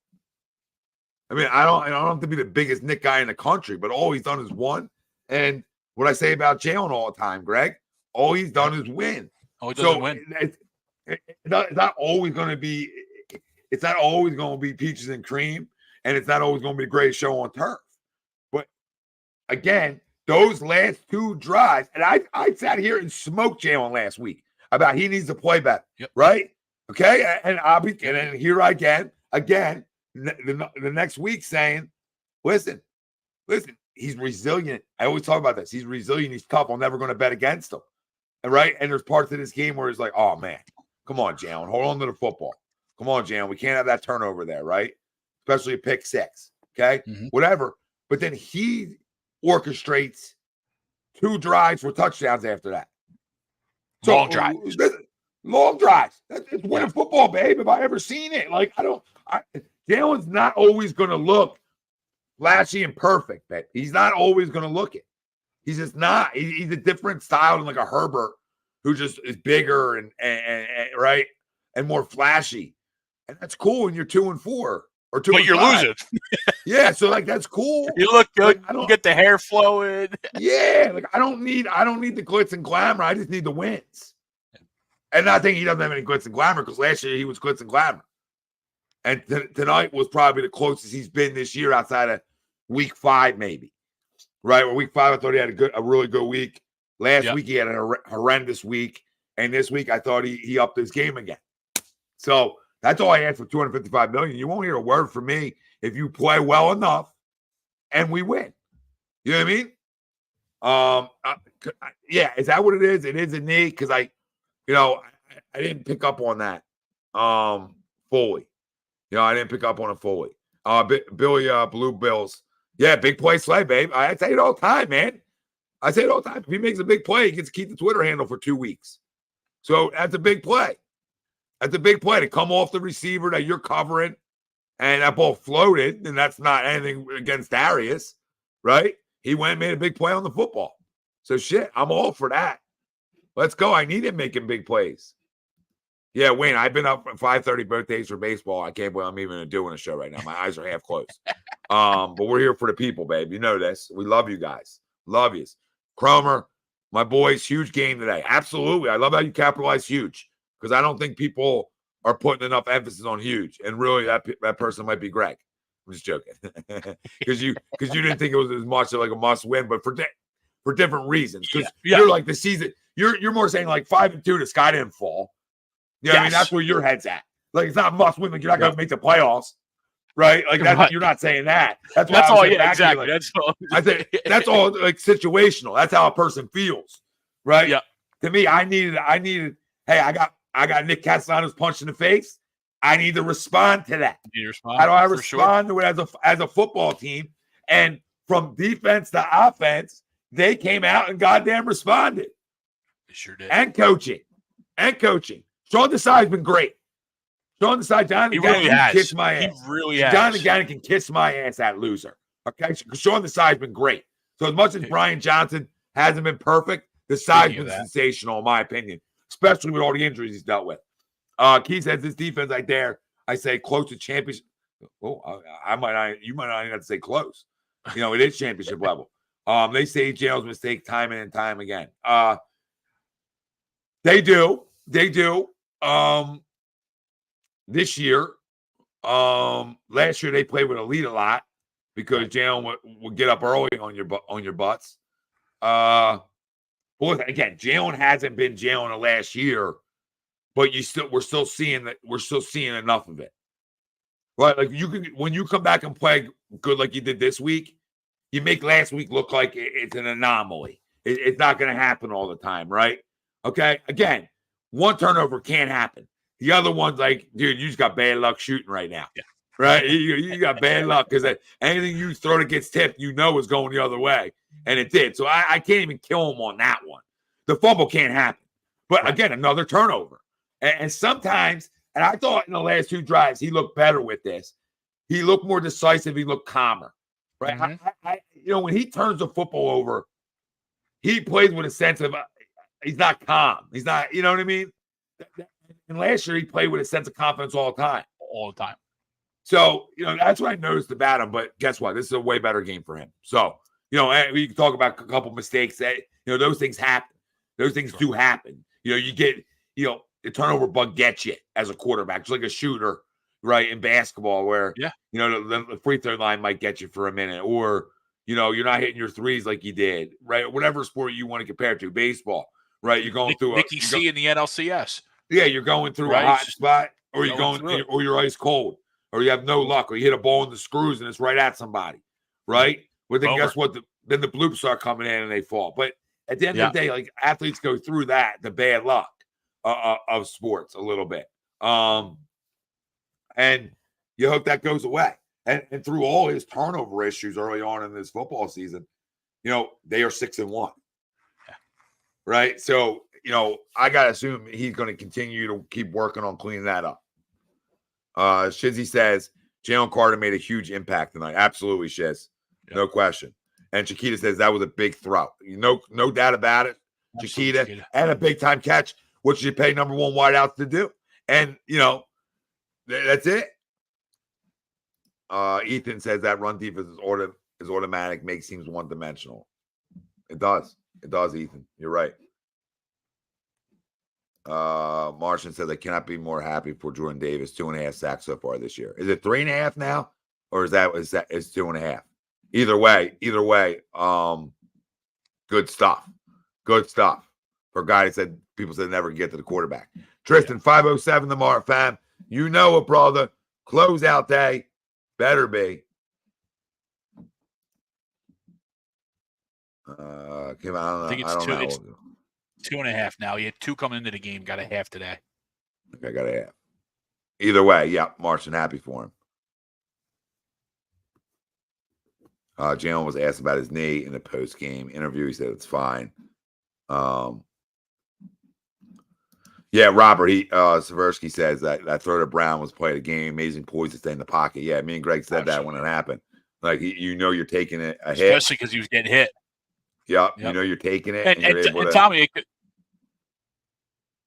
I mean, I don't have to be the biggest Nick guy in the country, but all he's done is one. And what I say about Jalen all the time, Greg, all he's done is win. Oh, he doesn't win. It's not always going to be. It's not always going to be peaches and cream, and it's not always going to be the greatest show on turf. But again, those last 2 drives, and I sat here and smoked Jalen last week about he needs to play better, right? Okay, and then here again, the next week saying, listen, he's resilient. I always talk about this. He's resilient. He's tough. I'm never going to bet against him. And right, and there's parts of this game where it's like, oh man, come on, Jalen, hold on to the football. Come on, Jalen, we can't have that turnover there, right? Especially a pick six. Okay, whatever. But then he orchestrates 2 drives for touchdowns after that. So, long drives. It's winning football, babe. If I ever seen it, like Jalen's not always going to look flashy and perfect, babe. He's not always going to look it. He's just not. He's a different style than like a Herbert, who just is bigger and right and more flashy, and that's cool when you're 2-4 or 2. But you're losing. Yeah, so like that's cool. You look good. Like, You get the hair flowing. Yeah, like I don't need the glitz and glamour. I just need the wins. And I think he doesn't have any glitz and glamour because last year he was glitz and glamour. And tonight was probably the closest he's been this year outside of week 5, maybe. Right? Well, week 5, I thought he had a really good week. Last week, he had a horrendous week. And this week, I thought he upped his game again. So that's all I asked for $255 million. You won't hear a word from me if you play well enough and we win. You know what I mean? Yeah, is that what it is? It is a knee because I didn't pick up on that fully. I didn't pick up on it fully. Billy Blue Bills. Yeah, big play Slay, babe. I say it all the time, man. I say it all the time. If he makes a big play, he gets to keep the Twitter handle for 2 weeks. So that's a big play. That's a big play to come off the receiver that you're covering, and that ball floated, and that's not anything against Darius, right? He went and made a big play on the football. So shit, I'm all for that. Let's go. I need him making big plays. Yeah, Wayne, I've been up for 5:30 birthdays for baseball. I can't believe I'm even doing a show right now. My eyes are half closed. But we're here for the people, babe. You know this. We love you guys. Love you. Cromer, my boys, huge game today. Absolutely. I love how you capitalize huge because I don't think people are putting enough emphasis on huge. And really, that person might be Greg. I'm just joking. Because you didn't think it was as much of like a must win, but for different reasons. Because you're like the season. You're more saying like 5-2, the sky didn't fall. Yeah, I mean, that's where your head's at. Like, it's not must win. Like, you're not going to make the playoffs, right? Like, you're not saying that. That's all. Yeah, exactly. Like, that's all. I think that's all like situational. That's how a person feels, right? Yeah. To me, I needed. Hey, I got Nick Castellanos punched in the face. I need to respond to that. How do I respond to it as a football team? And from defense to offense, they came out and goddamn responded. They sure did. And coaching. Sean Desai's been great. Sean Desai, John really can kiss my ass. He really has. John Gannon can kiss my ass, that loser. Okay, Sean Desai's been great. So as much as Brian Johnson hasn't been perfect, Desai's been sensational, in my opinion, especially with all the injuries he's dealt with. Keith says this defense right there, I say close to championship. Oh, you might not even have to say close. It is championship level. They say Jalen's mistake time and time again. They do. This year, last year they played with a lead a lot because Jalen would get up early on your butts. Boy, again, Jalen hasn't been Jalen the last year, but we're still seeing enough of it. Right? Like when you come back and play good like you did this week, you make last week look like it's an anomaly. It's not going to happen all the time, right? Okay. Again, one turnover can't happen. The other one's like, dude, you just got bad luck shooting right now. Yeah. Right? You got bad luck because anything you throw that gets tipped, is going the other way. And it did. So I can't even kill him on that one. The fumble can't happen. But again, another turnover. And sometimes, and I thought in the last 2 drives, he looked better with this. He looked more decisive. He looked calmer. Right? Mm-hmm. When he turns the football over, he plays with a sense of he's not calm. He's not, you know what I mean? And last year he played with a sense of confidence all the time. So, that's what I noticed about him. But guess what? This is a way better game for him. So, we can talk about a couple mistakes that, those things happen. Those things do happen. You get, the turnover bug gets you as a quarterback, just like a shooter, right, in basketball where, the free throw line might get you for a minute or, you're not hitting your threes like you did, right? Whatever sport you want to compare to, baseball, right? You're going through Nicky C in the NLCS. Yeah, you're going through Right. a hot spot, or you're Going through it. or you're ice cold, or you have no luck, or you hit a ball in the screws and it's right at somebody, right? Well, then guess what? Then the bloops start coming in and they fall. But at the end of the day, like athletes go through that, the bad luck of sports a little bit. And you hope that goes away. And through all his turnover issues early on in this football season, they are 6-1. Yeah. Right. So, I got to assume he's going to continue to keep working on cleaning that up. Shizzy says Jalen Carter made a huge impact tonight. Absolutely, Shiz. Yep. No question. And Chiquita says that was a big throw. No doubt about it. Chiquita and a big time catch, which you pay number one wideouts to do. And, that's it. Ethan says that run defense is automatic, makes teams one-dimensional. It does. It does, Ethan. You're right. Martian says I cannot be more happy for Jordan Davis. 2.5 sacks so far this year. Is it 3.5 now? Or is 2.5? Either way, good stuff. Good stuff. For a guy that said people said never get to the quarterback. Tristan, 507 tomorrow, fam. You know it, brother. Closeout day. Better be. Kim, I think it's 2.5 now. He had 2 coming into the game. Got a half today. Okay, got a half. Either way, yeah, Martian happy for him. Jalen was asked about his knee in the post-game interview. He said it's fine. Yeah, Robert, Seversky says that throw to Brown was play of the game. Amazing poise to stay in the pocket. Yeah, me and Greg said that when it happened. Like, you're taking it a hit. Especially because he was getting hit. Yep. You're taking it. And Tommy,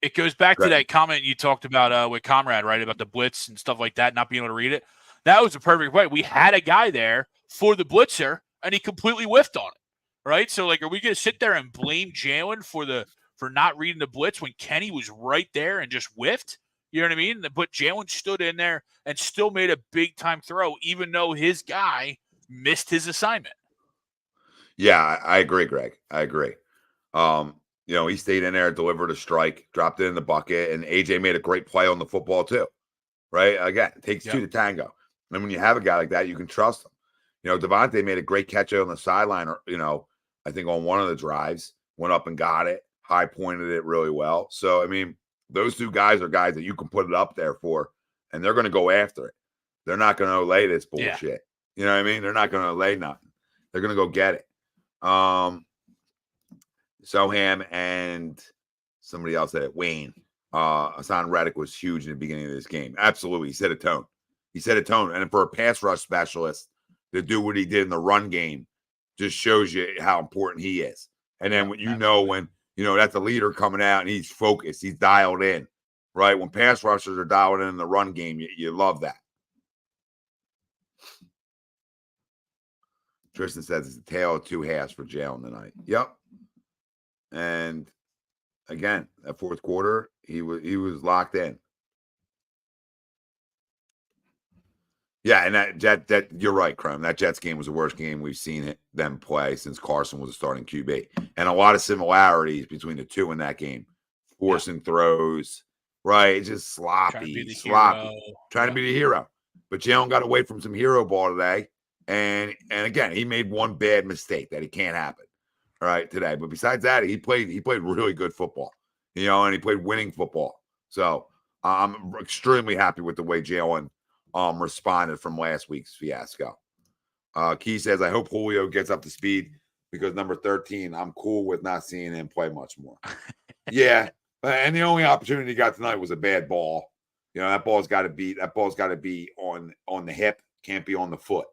it goes back to that comment you talked about with Comrade, right, about the blitz and stuff like that, not being able to read it. That was a perfect play. We had a guy there for the blitzer, and he completely whiffed on it, right? So, like, are we going to sit there and blame Jalen for not reading the blitz when Kenny was right there and just whiffed? You know what I mean? But Jalen stood in there and still made a big-time throw, even though his guy missed his assignment. Yeah, I agree, Greg. I agree. He stayed in there, delivered a strike, dropped it in the bucket, and AJ made a great play on the football too, right? Again, it takes two to tango. And when you have a guy like that, you can trust him. DeVonta made a great catch on the sideline, I think on one of the drives, went up and got it, high pointed it really well. So, I mean, those two guys are guys that you can put it up there for, and they're going to go after it. They're not going to lay this bullshit. Yeah. You know what I mean? They're not going to lay nothing. They're going to go get it. Soham and somebody else said it, Wayne. Hassan Reddick was huge in the beginning of this game. Absolutely. He set a tone. And for a pass rush specialist to do what he did in the run game just shows you how important he is. And then when that's a leader coming out and he's focused, he's dialed in, right? When pass rushers are dialed in the run game, you love that. Tristan says it's a tale of two halves for Jalen tonight. Yep. And again, that fourth quarter, he was locked in. Yeah, and that you're right, Crum. That Jets game was the worst game we've seen them play since Carson was a starting QB. And a lot of similarities between the two in that game. Forcing throws, right? Just sloppy. Trying to be the hero. But Jalen got away from some hero ball today. And again, he made one bad mistake that it can't happen. All right, today. But besides that, he played really good football. And he played winning football. So I'm extremely happy with the way Jalen responded from last week's fiasco. Key says, I hope Julio gets up to speed because number 13, I'm cool with not seeing him play much more. Yeah. And the only opportunity he got tonight was a bad ball. That ball's got to be on the hip, can't be on the foot.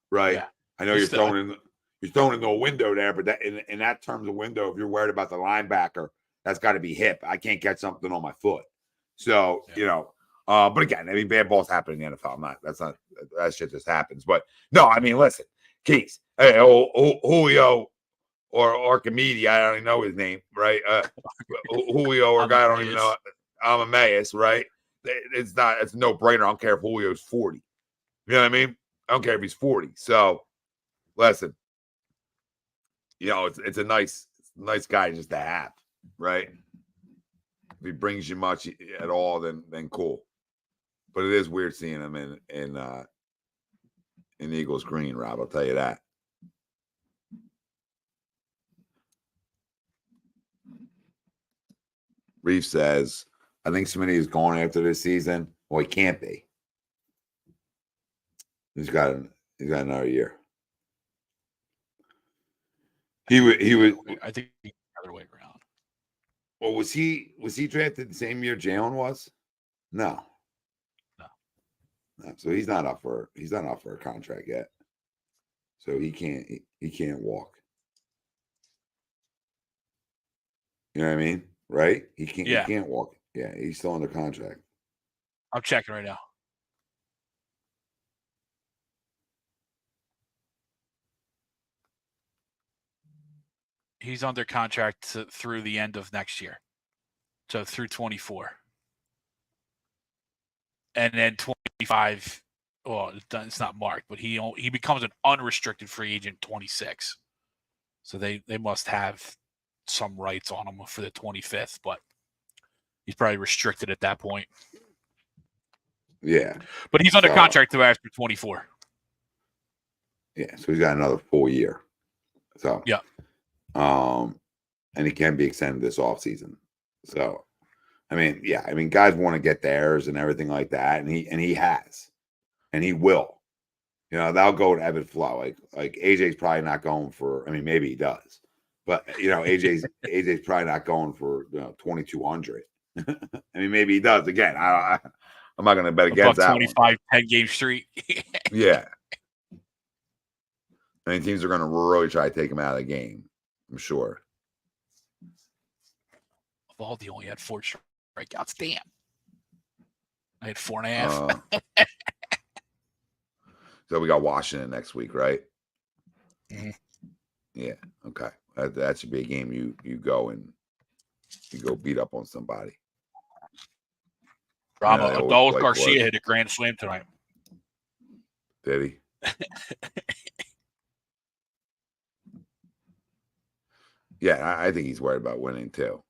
Right. Yeah. I know you're throwing into a window there, but that in that terms of window, if you're worried about the linebacker, that's got to be hip. I can't catch something on my foot. So, but again, I mean, bad balls happen in the NFL. That shit just happens. But no, I mean, listen, Keys, Julio or Archimedes, I don't even know his name, right? Julio or a guy I don't even know, Amadeus, right? It's a no-brainer. I don't care if Julio's 40. You know what I mean? I don't care if he's 40. So, listen, it's a nice guy just to have, right? If he brings you much at all, then cool. But it is weird seeing him in Eagles green, Rob. I'll tell you that. Reef says, I think Smitty is going after this season. Well, he can't be. He's got another year. He would. I think the other way around. Well, was he drafted the same year Jalen was? No. So he's not up for a contract yet. So he can't walk. You know what I mean? Right? He can't walk. Yeah, he's still under contract. I'm checking right now. He's under contract through the end of next year. So through 24. And then 25, well, it's not marked, but he becomes an unrestricted free agent 26. So they must have some rights on him for the 25th, but he's probably restricted at that point. Yeah. But he's under contract through after 24. Yeah, so he's got another full year. So yeah. And he can be extended this offseason. So I mean, guys want to get theirs and everything like that, and he has, and he will. You know, they'll go to ebb and flow. Like AJ's probably not going for. I mean, maybe he does, but you know, AJ's probably not going for 2,200. I mean, maybe he does. Again, I'm not going to bet against that. 25 10-game streak. Yeah. I mean, teams are going to really try to take him out of the game. I'm sure. Valdi only had 4 strikeouts. Damn. I had 4.5. So we got Washington next week, right? Mm-hmm. Yeah. Okay. That should be a game you go beat up on somebody. Bravo. Adolis Garcia hit a grand slam tonight. Did he? Yeah, I think he's worried about winning too.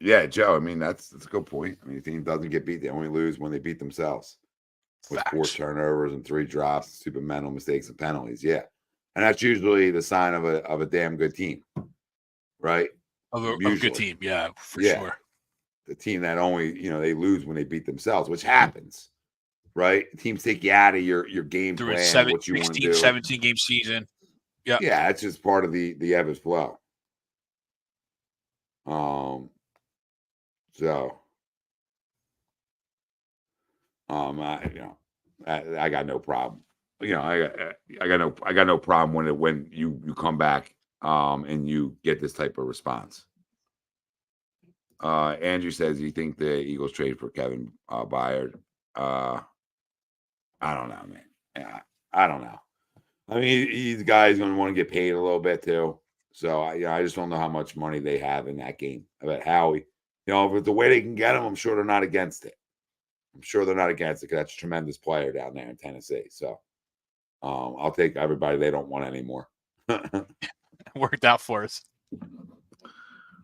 Yeah, Joe. I mean, that's a good point. I mean, the team doesn't get beat; they only lose when they beat themselves. With 4 turnovers and 3 drops, stupid mental mistakes and penalties. Yeah, and that's usually the sign of a damn good team, right? Of a good team, yeah, for sure. The team that only they lose when they beat themselves, which happens, right? Teams take you out of your game through plan, what you want to do. 17 game season. Yeah, yeah, it's just part of the ebb and flow. I got no problem. I got no problem when you come back and you get this type of response. Andrew says, "You think the Eagles trade for Kevin Byard?" I don't know, man. Yeah, I don't know. I mean, these guys going to want to get paid a little bit too. So I just don't know how much money they have in that game. I bet Howie, if it's the way they can get him, I'm sure they're not against it. I'm sure they're not against it because that's a tremendous player down there in Tennessee. So I'll take everybody they don't want anymore. Worked out for us.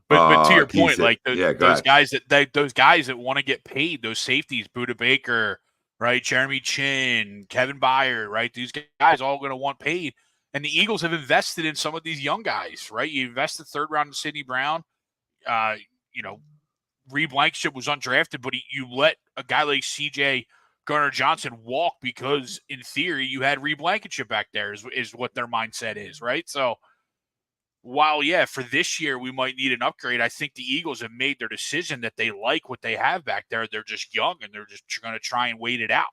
But to your point, like those guys that want to get paid, those safeties, Budda Baker, right, Jeremy Chin, Kevin Byard, right, these guys all going to want paid. And the Eagles have invested in some of these young guys, right? You invested 3rd round in Sidney Brown. Reed Blankenship was undrafted, but you let a guy like CJ Garner-Johnson walk because, in theory, you had Reed Blankenship back there is what their mindset is, right? So, while, for this year we might need an upgrade, I think the Eagles have made their decision that they like what they have back there. They're just young, and they're just going to try and wait it out.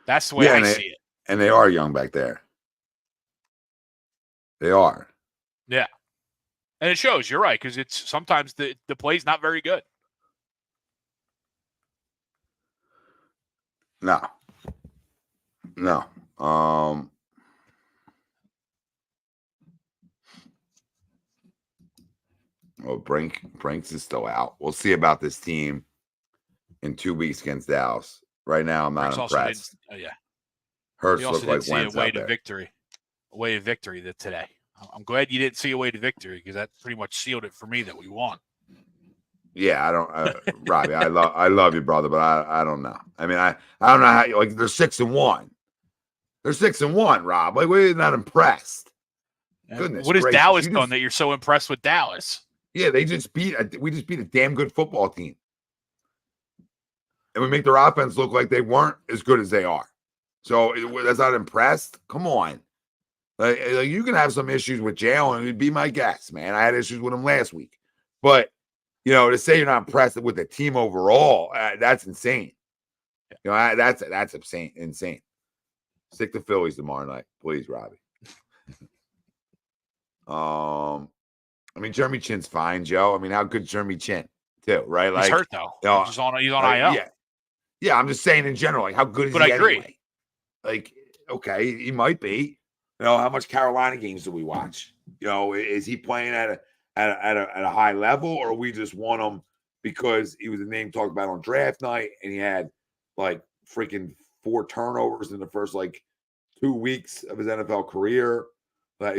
That's the way I see it. And they are young back there. They are. Yeah. And it shows, you're right, because it's sometimes the play's not very good. No. Well, Brinks is still out. We'll see about this team in 2 weeks against Dallas. Right now, I'm not impressed. Yeah. Hurts looked like Wentz a way out to there. victory. A way of victory today. I'm glad you didn't see a way to victory because that pretty much sealed it for me that we won. Yeah, I don't, Robbie. I love you, brother, but I don't know. I mean, I don't know how like they're 6-1. They're 6-1, Rob. Like we're not impressed. Goodness, what has gracious. Dallas done that you're so impressed with Dallas? Yeah, we just beat a damn good football team, and we make their offense look like they weren't as good as they are. So that's not impressed. Come on, like you can have some issues with Jalen. He'd be my guess, man. I had issues with him last week, but to say you're not impressed with the team overall, that's insane. That's insane. Stick to Phillies tomorrow night, please, Robbie. I mean, Jeremy Chin's fine, Joe. I mean, how good Jeremy Chin, too, right? Like, he's hurt though. He's on IL. Yeah. I'm just saying in general, like, how good is he? But I agree. Anyway? Like, okay, he might be. How much Carolina games do we watch? Is he playing at a high level, or we just want him because he was a name talked about on draft night and he had like freaking 4 turnovers in the first 2 weeks of his NFL career?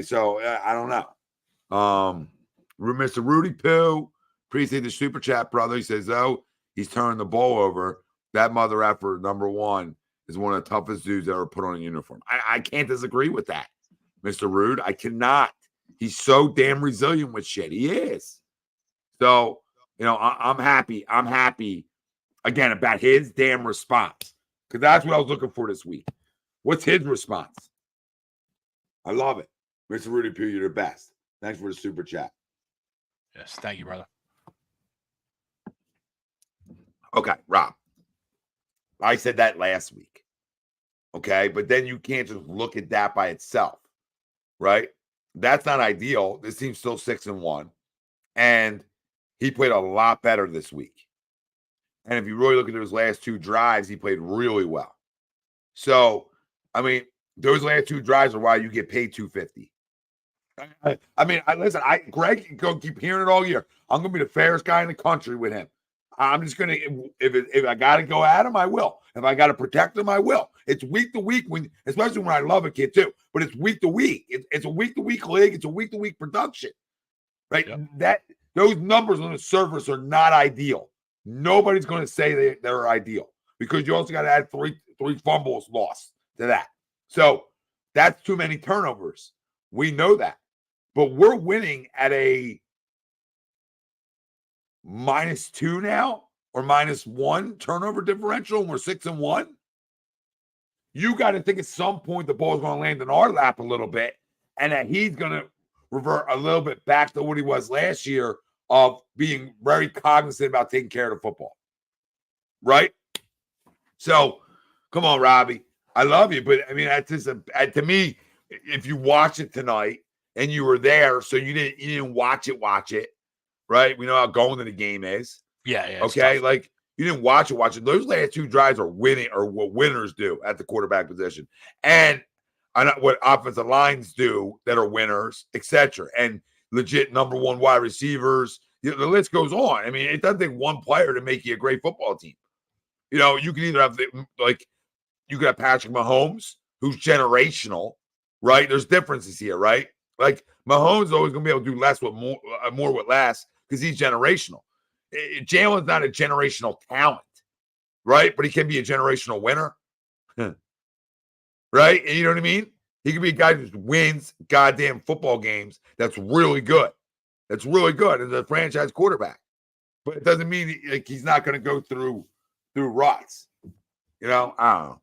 So I don't know. Mr. Rudy Poo, appreciate the super chat, brother. He says, he's turning the ball over. That mother effer, number one, is one of the toughest dudes ever put on a uniform. I can't disagree with that, Mr. Rude. I cannot. He's so damn resilient with shit. He is. So, I'm happy. I'm happy, again, about his damn response, because that's what I was looking for this week. What's his response? I love it. Mr. Rudy Pugh, you're the best. Thanks for the super chat. Yes, thank you, brother. Okay, Rob. I said that last week. Okay, but then you can't just look at that by itself, right? That's not ideal. This team's still 6-1, and he played a lot better this week. And if you really look at those last 2 drives, he played really well. So, I mean, those last 2 drives are why you get paid $250. Listen, Greg can keep hearing it all year. I'm going to be the fairest guy in the country with him. I'm just going to, if I got to go at him, I will. If I got to protect him, I will. It's week to week, especially when I love a kid too. But it's week to week. It's a week to week league. It's a week to week production, right? Yep. Those numbers on the surface are not ideal. Nobody's going to say they're ideal, because you also got to add three fumbles lost to that. So that's too many turnovers. We know that. But we're winning at a -2 now, or -1 turnover differential, and we're 6-1. You got to think at some point the ball's going to land in our lap a little bit, and that he's going to revert a little bit back to what he was last year of being very cognizant about taking care of the football. Right? So, come on, Robbie. I love you, but I mean, that's just to me, if you watch it tonight and you were there, so you didn't watch it, right? We know how going to the game is. Yeah. Okay, like you didn't watch it. Those last 2 drives are winning, or what winners do at the quarterback position, and what offensive lines do that are winners, etc. And legit number 1 wide receivers. The list goes on. I mean, it doesn't take one player to make you a great football team. You can either have you could have Patrick Mahomes, who's generational, right? There's differences here, right? Like Mahomes is always going to be able to do less with more with less, because he's generational. Jalen's not a generational talent, right? But he can be a generational winner, right? And you know what I mean? He can be a guy who just wins goddamn football games. That's really good. That's really good as a franchise quarterback. But it doesn't mean he's not going to go through ruts. I don't know.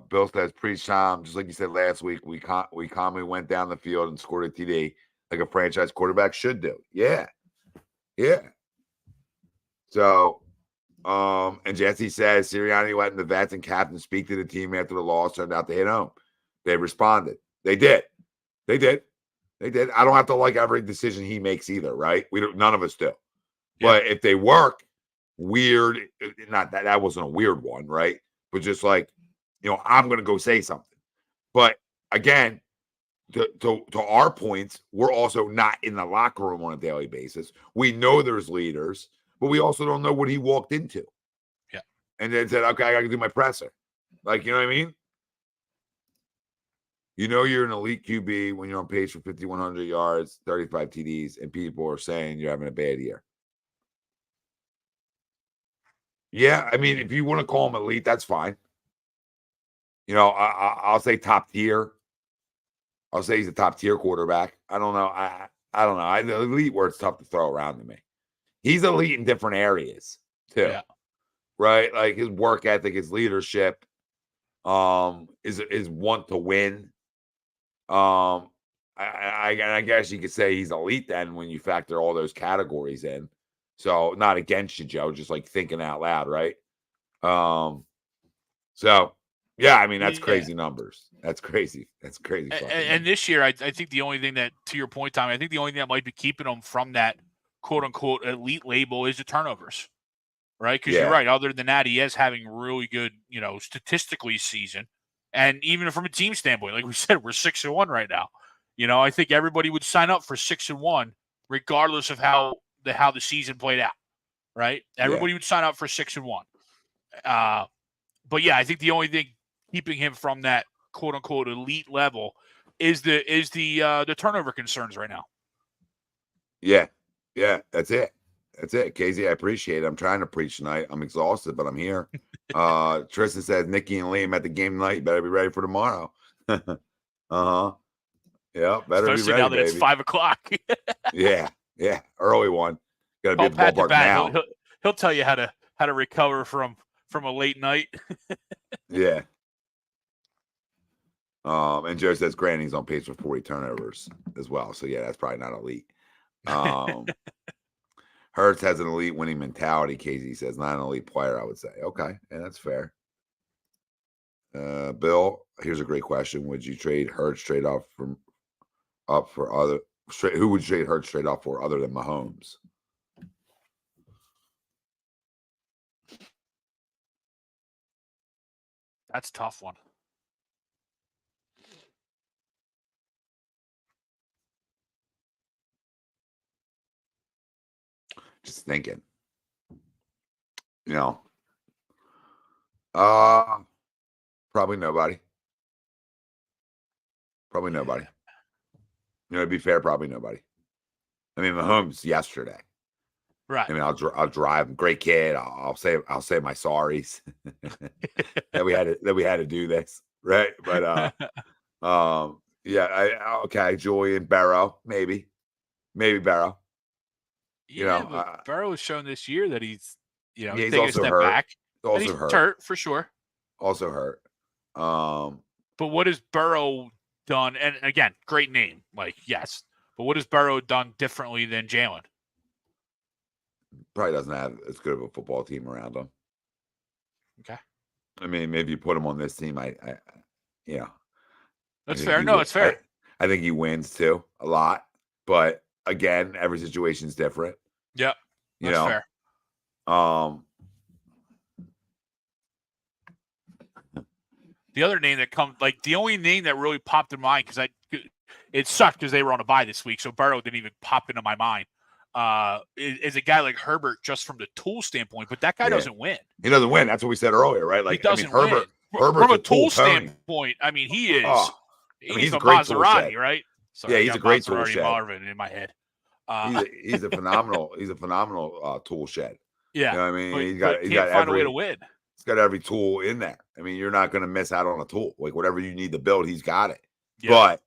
Bill says pre-sham, just like you said last week, we calmly went down the field and scored a TD like a franchise quarterback should do. Yeah. So, and Jesse says Sirianni letting the vets and captain speak to the team after the loss turned out to hit home. They responded. They did. I don't have to like every decision he makes either, right? None of us do. Yeah. But if they work, weird, not that wasn't a weird one, right? But just like, I'm going to go say something. But again, to our points, we're also not in the locker room on a daily basis. We know there's leaders, but we also don't know what he walked into. Yeah. And then said, okay, I got to do my presser. Like, you know what I mean? You know you're an elite QB when you're on pace for 5,100 yards, 35 TDs, and people are saying you're having a bad year. Yeah, I mean, if you want to call him elite, that's fine. You know, I'll say top tier. I'll say he's a top tier quarterback. I don't know. I don't know. The elite word's tough to throw around to me. He's elite in different areas too, right? Like his work ethic, his leadership, is want to win. I guess you could say he's elite then when you factor all those categories in. So not against you, Joe, just like thinking out loud, right? So yeah, I mean that's crazy numbers. That's crazy. That's crazy. And this year, I think the only thing that, to your point, Tommy, I think the only thing that might be keeping him from that quote unquote elite label is the turnovers, right? Because you're right. Other than that, he is having really good, statistically season, and even from a team standpoint, like we said, we're 6-1 right now. I think everybody would sign up for 6-1, regardless of how the season played out, right? Everybody would sign up for 6-1. But yeah, I think the only thing keeping him from that quote unquote elite level is the turnover concerns right now. Yeah, that's it. That's it. KZ, I appreciate it. I'm trying to preach tonight. I'm exhausted, but I'm here. Tristan says Nikki and Liam at the game tonight. You better be ready for tomorrow. Uh-huh. Yeah, better especially be ready, now that baby. It's 5:00. Yeah, early one. Got to be at the ballpark now. He'll tell you how to recover from a late night. Yeah. And Joe says Granny's on pace for 40 turnovers as well. So yeah, that's probably not elite. Hurts has an elite winning mentality, KZ says, not an elite player, I would say. Okay, yeah, that's fair. Bill, here's a great question. Would you trade Hurts straight off for other straight? Who would you trade Hurts straight off for other than Mahomes? That's a tough one. Just thinking. Probably nobody. To be fair, probably nobody. I mean, Mahomes yesterday. Right. I mean, I'll drive him. Great kid. I'll say my sorries that we had to do this, right? But okay, Julian Barrow, maybe Barrow. But Burrow has shown this year that he's he's taking also a step hurt. back. Also he's hurt for sure. Also hurt. But what has Burrow done? And again, great name, yes. But what has Burrow done differently than Jalen? Probably doesn't have as good of a football team around him. Okay. I mean, maybe you put him on this team. That's fair. No, it's fair. I think he wins too a lot, but again, every situation is different. Yeah, that's fair. The other name that comes, the only name that really popped in mind, because it sucked because they were on a bye this week, so Burrow didn't even pop into my mind. Is a guy like Herbert just from the tool standpoint, but that guy doesn't win. He doesn't win. That's what we said earlier, right? He doesn't win. Herbert from a tool pony. standpoint. I mean, he is. He's a great Maserati, right? Sorry, he's a great tool Maserati shed. Marvin in my head. He's a phenomenal tool shed. Yeah, you know what I mean, he's got find a way to win. He's got every tool in there. I mean, you're not going to miss out on a tool. Whatever you need to build, he's got it. Yeah.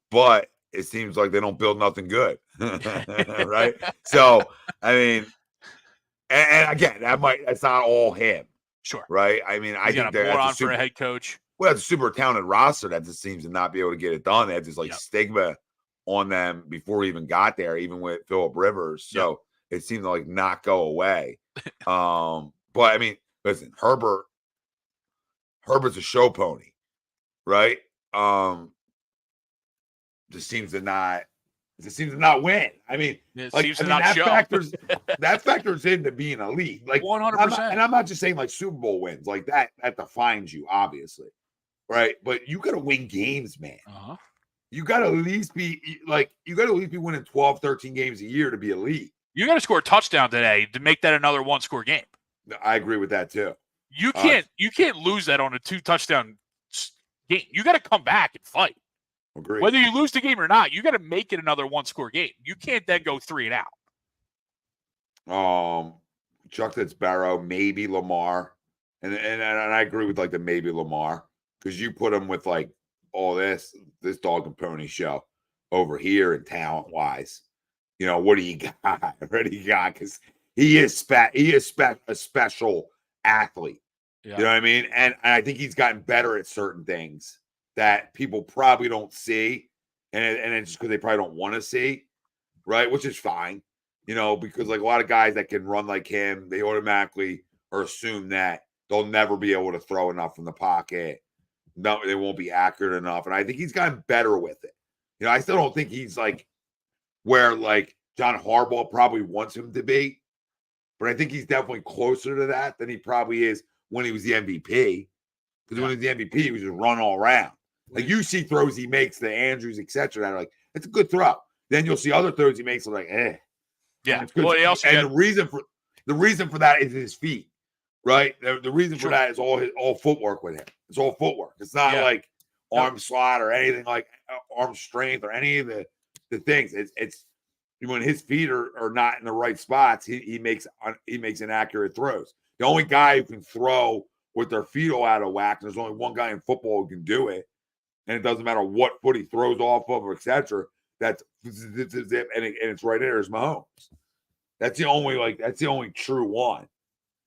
But it seems like they don't build nothing good, right? So, I mean, and again, that's not all him. Sure. Right? I mean, I think they're on for a head coach. Well, it's a super talented roster that just seems to not be able to get it done. They have this stigma on them before we even got there, even with Phillip Rivers. So it seemed to not go away. But I mean, listen, Herbert's a show pony, right? Just seems to not win. I mean, that factors into being elite, 100%. And I'm not just saying Super Bowl wins like that. That defines you, obviously, right? But you got to win games, man. Uh-huh. You got to at least be winning 12, 13 games a year to be elite. You got to score a touchdown today to make that another one-score game. I agree with that too. You can't lose that on a 2-touchdown game. You got to come back and fight. Agreed. Whether you lose the game or not, you got to make it another one-score game. You can't then go 3 and out. Chuck, that's Barrow, maybe Lamar, and I agree with like the maybe Lamar because you put him with like all this dog and pony show over here and talent wise. You know, what do you got? What do you got? Because he is a special athlete. Yeah. You know what I mean? And I think he's gotten better at certain things that people probably don't see, and it's just because they probably don't want to see, right? Which is fine, you know, because like a lot of guys that can run like him, they automatically or assume that they'll never be able to throw enough from the pocket. No, they won't be accurate enough, and I think he's gotten better with it. You know, I still don't think he's like where like John Harbaugh probably wants him to be, but I think he's definitely closer to that than he probably is when he was the MVP. Because when he was the MVP, he was just run all around. Like you see throws he makes, the Andrews, etc. That are like, it's a good throw. Then you'll see other throws he makes, like, Yeah. it's good. Well, he also and the reason for that is his feet, right? The reason for that is all footwork with him. It's all footwork. It's not like arm slot or anything like arm strength or any of the things. It's when his feet are not in the right spots, he makes inaccurate throws. The only guy who can throw with their feet all out of whack, there's only one guy in football who can do it. And it doesn't matter what foot he throws off of, or etc. That's and it's right there is Mahomes. That's the only true one.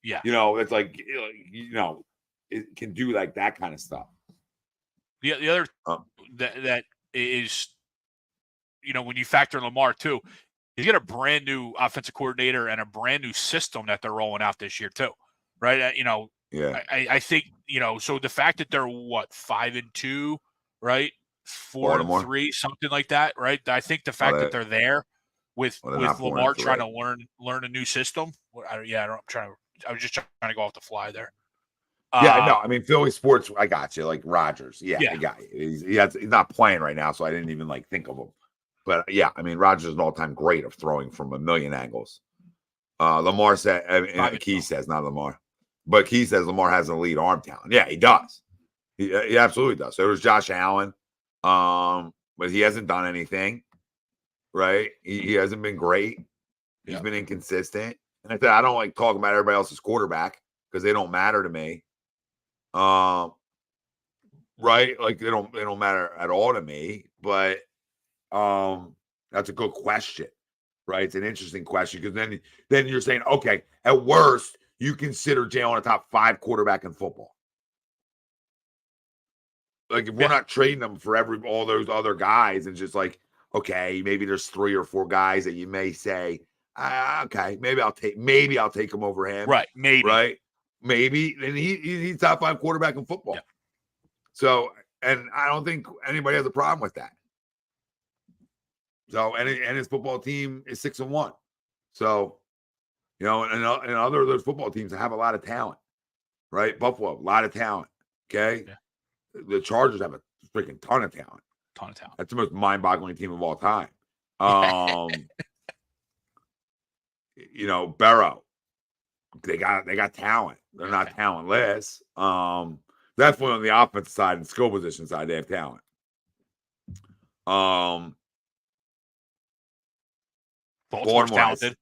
Yeah, you know, it's like you know, it can do like that kind of stuff. The other that is, you know, when you factor in Lamar too, he's got a brand new offensive coordinator and a brand new system that they're rolling out this year too, right? You know, I think, you know, so the fact that they're 5-2. Right, 4-3, something like that. Right. I think the fact that they're there with Lamar trying to learn a new system. I was just trying to go off the fly there. No, I mean Philly sports. I got you. Like Rodgers. I got you. He's not playing right now, so I didn't even like think of him. But yeah, I mean Rodgers is an all-time great of throwing from a million angles. Lamar said, and Key says not Lamar, but Key says Lamar has an elite arm talent. Yeah, he does. He absolutely does. So does Josh Allen, but he hasn't done anything, right? He hasn't been great. He's been inconsistent. And I said I don't like talking about everybody else's quarterback because they don't matter to me, right? Like they don't matter at all to me. But that's a good question, right? It's an interesting question because then you're saying, okay, at worst you consider Jalen a top 5 quarterback in football. Like if we're not trading them for all those other guys, and just like, okay, maybe there's 3 or 4 guys that you may say, okay, maybe I'll take him over him. Right. Maybe. And he's top 5 quarterback in football. Yeah. So, and I don't think anybody has a problem with that. So, and his football team is 6-1. So, you know, and other of those football teams have a lot of talent, right? Buffalo, a lot of talent. Okay. Yeah. The Chargers have a freaking ton of talent. That's the most mind-boggling team of all time. You know, Barrow. They got talent. They're not talentless. Definitely on the offensive side and skill position side, they have talent. Baltimore's talented.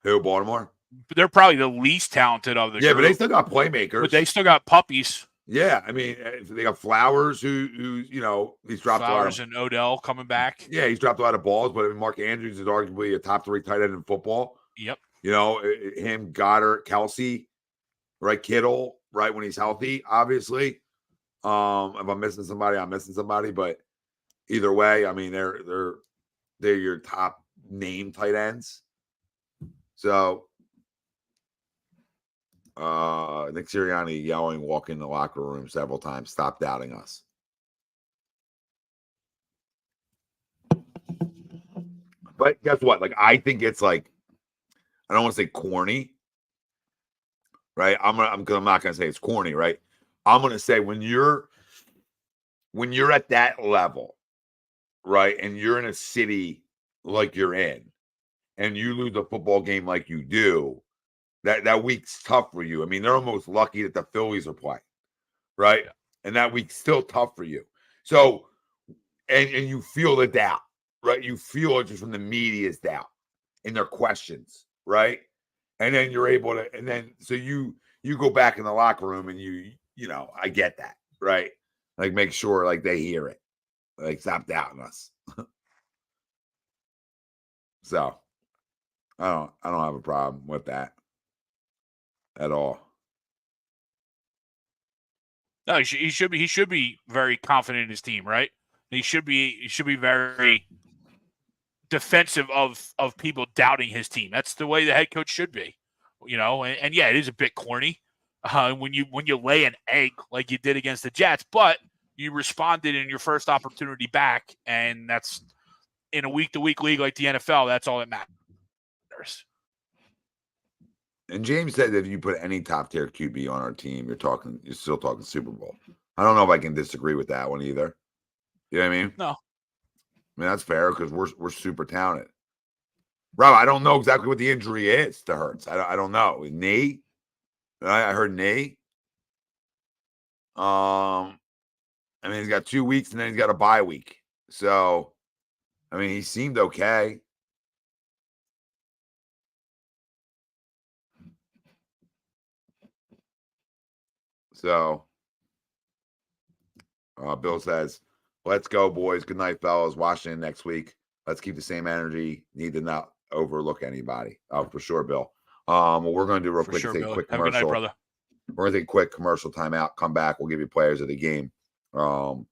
Who, Baltimore? They're probably the least talented of the group. But they still got playmakers. But they still got puppies. Yeah, I mean, they got Flowers, who you know, he's dropped Flowers and Odell coming back. Yeah, he's dropped a lot of balls, but I mean, Mark Andrews is arguably a top 3 tight end in football. Yep. You know, him, Goddard, Kelsey, right? Kittle, right, when he's healthy, obviously. If I'm missing somebody, I'm missing somebody. But either way, I mean, they're your top name tight ends. So Nick Sirianni yelling, walk in the locker room several times, stop doubting us. But guess what? Like, I think it's like, I don't want to say corny, right? I'm not gonna say it's corny, right? I'm gonna say when you're at that level, right, and you're in a city like you're in, and you lose a football game like you do, that week's tough for you. I mean, they're almost lucky that the Phillies are playing, right? And that week's still tough for you. So and you feel the doubt, right? You feel it just from the media's doubt in their questions, right? And then you're able to, and then so you go back in the locker room and I get that, right? Like make sure like they hear it, like stop doubting us. So I don't have a problem with that at all. No, he should be very confident in his team, right? He should be very defensive of people doubting his team. That's the way the head coach should be, And yeah, it is a bit corny when you lay an egg like you did against the Jets, but you responded in your first opportunity back, and that's in a week-to-week league like the NFL. That's all that matters. And James said that if you put any top-tier QB on our team, you're still talking Super Bowl. I don't know if I can disagree with that one either. You know what I mean? No. I mean, that's fair because we're super talented. Rob, I don't know exactly what the injury is to Hurts. I don't know. Knee? I heard knee. I mean, he's got 2 weeks and then he's got a bye week. So, I mean, he seemed okay. So, Bill says, let's go, boys. Good night, fellas. Washington next week. Let's keep the same energy. Need to not overlook anybody. Oh, for sure, Bill. Well, we're going to do real quick. Sure, Take a quick Have a good commercial. night, brother. We're going to take a quick commercial timeout. Come back. We'll give you players of the game. And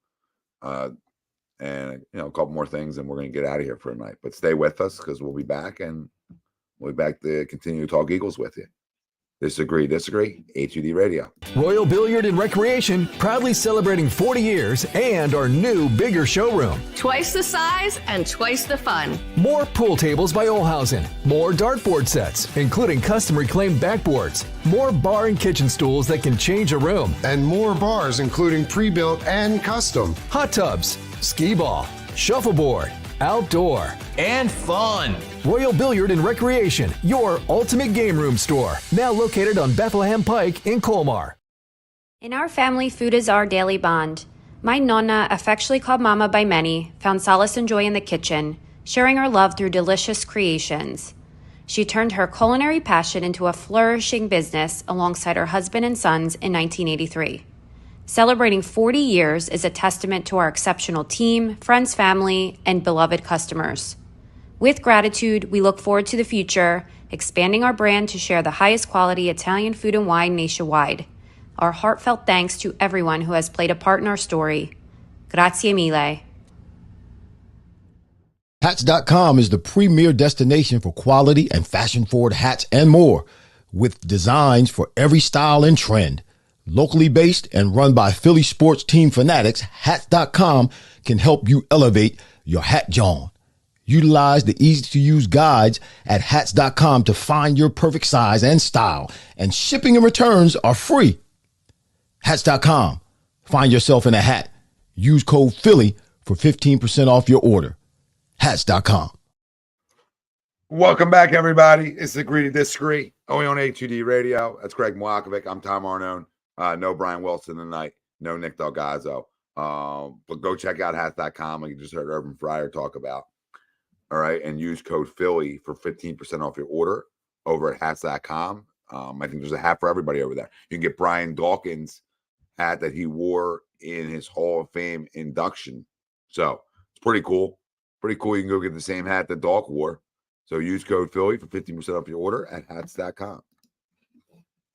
a couple more things, and we're going to get out of here for a night. But stay with us because we'll be back, and we'll be back to continue to talk Eagles with you. Disagree, A2D Radio. Royal Billiard and Recreation, proudly celebrating 40 years and our new, bigger showroom. Twice the size and twice the fun. More pool tables by Olhausen. More dartboard sets, including custom-reclaimed backboards. More bar and kitchen stools that can change a room. And more bars, including pre-built and custom. Hot tubs, skee ball, shuffleboard, outdoor, and fun. Royal Billiard and Recreation, your ultimate game room store. Now located on Bethlehem Pike in Colmar. In our family, food is our daily bond. My Nonna, affectionately called Mama by many, found solace and joy in the kitchen, sharing her love through delicious creations. She turned her culinary passion into a flourishing business alongside her husband and sons in 1983. Celebrating 40 years is a testament to our exceptional team, friends, family, and beloved customers. With gratitude, we look forward to the future, expanding our brand to share the highest quality Italian food and wine nationwide. Our heartfelt thanks to everyone who has played a part in our story. Grazie mille. Hats.com is the premier destination for quality and fashion-forward hats and more, with designs for every style and trend. Locally based and run by Philly sports team fanatics, Hats.com can help you elevate your hat john. Utilize the easy-to-use guides at Hats.com to find your perfect size and style, and shipping and returns are free. Hats.com. Find yourself in a hat. Use code Philly for 15% off your order. Hats.com. Welcome back, everybody. It's Agree to Disagree, only on A2D Radio. That's Greg Milakovic. I'm Tom Arnone. No Brian Wilson tonight. No Nick DelGozzo. But go check out Hats.com, like you just heard Urban Fryer talk about. All right, and use code Philly for 15% off your order over at Hats.com. I think there's a hat for everybody over there. You can get Brian Dawkins' hat that he wore in his Hall of Fame induction. So it's pretty cool. Pretty cool. You can go get the same hat that Dawk wore. So use code Philly for 15% off your order at Hats.com.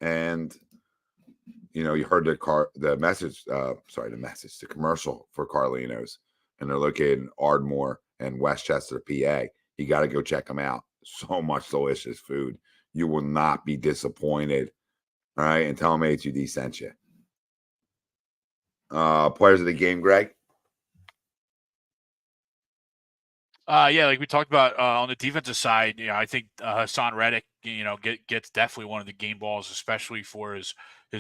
And you heard the commercial for Carlinos, and they're located in Ardmore and Westchester, PA. You got to go check them out. So much delicious food. You will not be disappointed. All right. And tell them A2D sent you. Players of the game, Greg. Yeah, like we talked about on the defensive side, I think Hassan Reddick, gets definitely one of the game balls, especially for his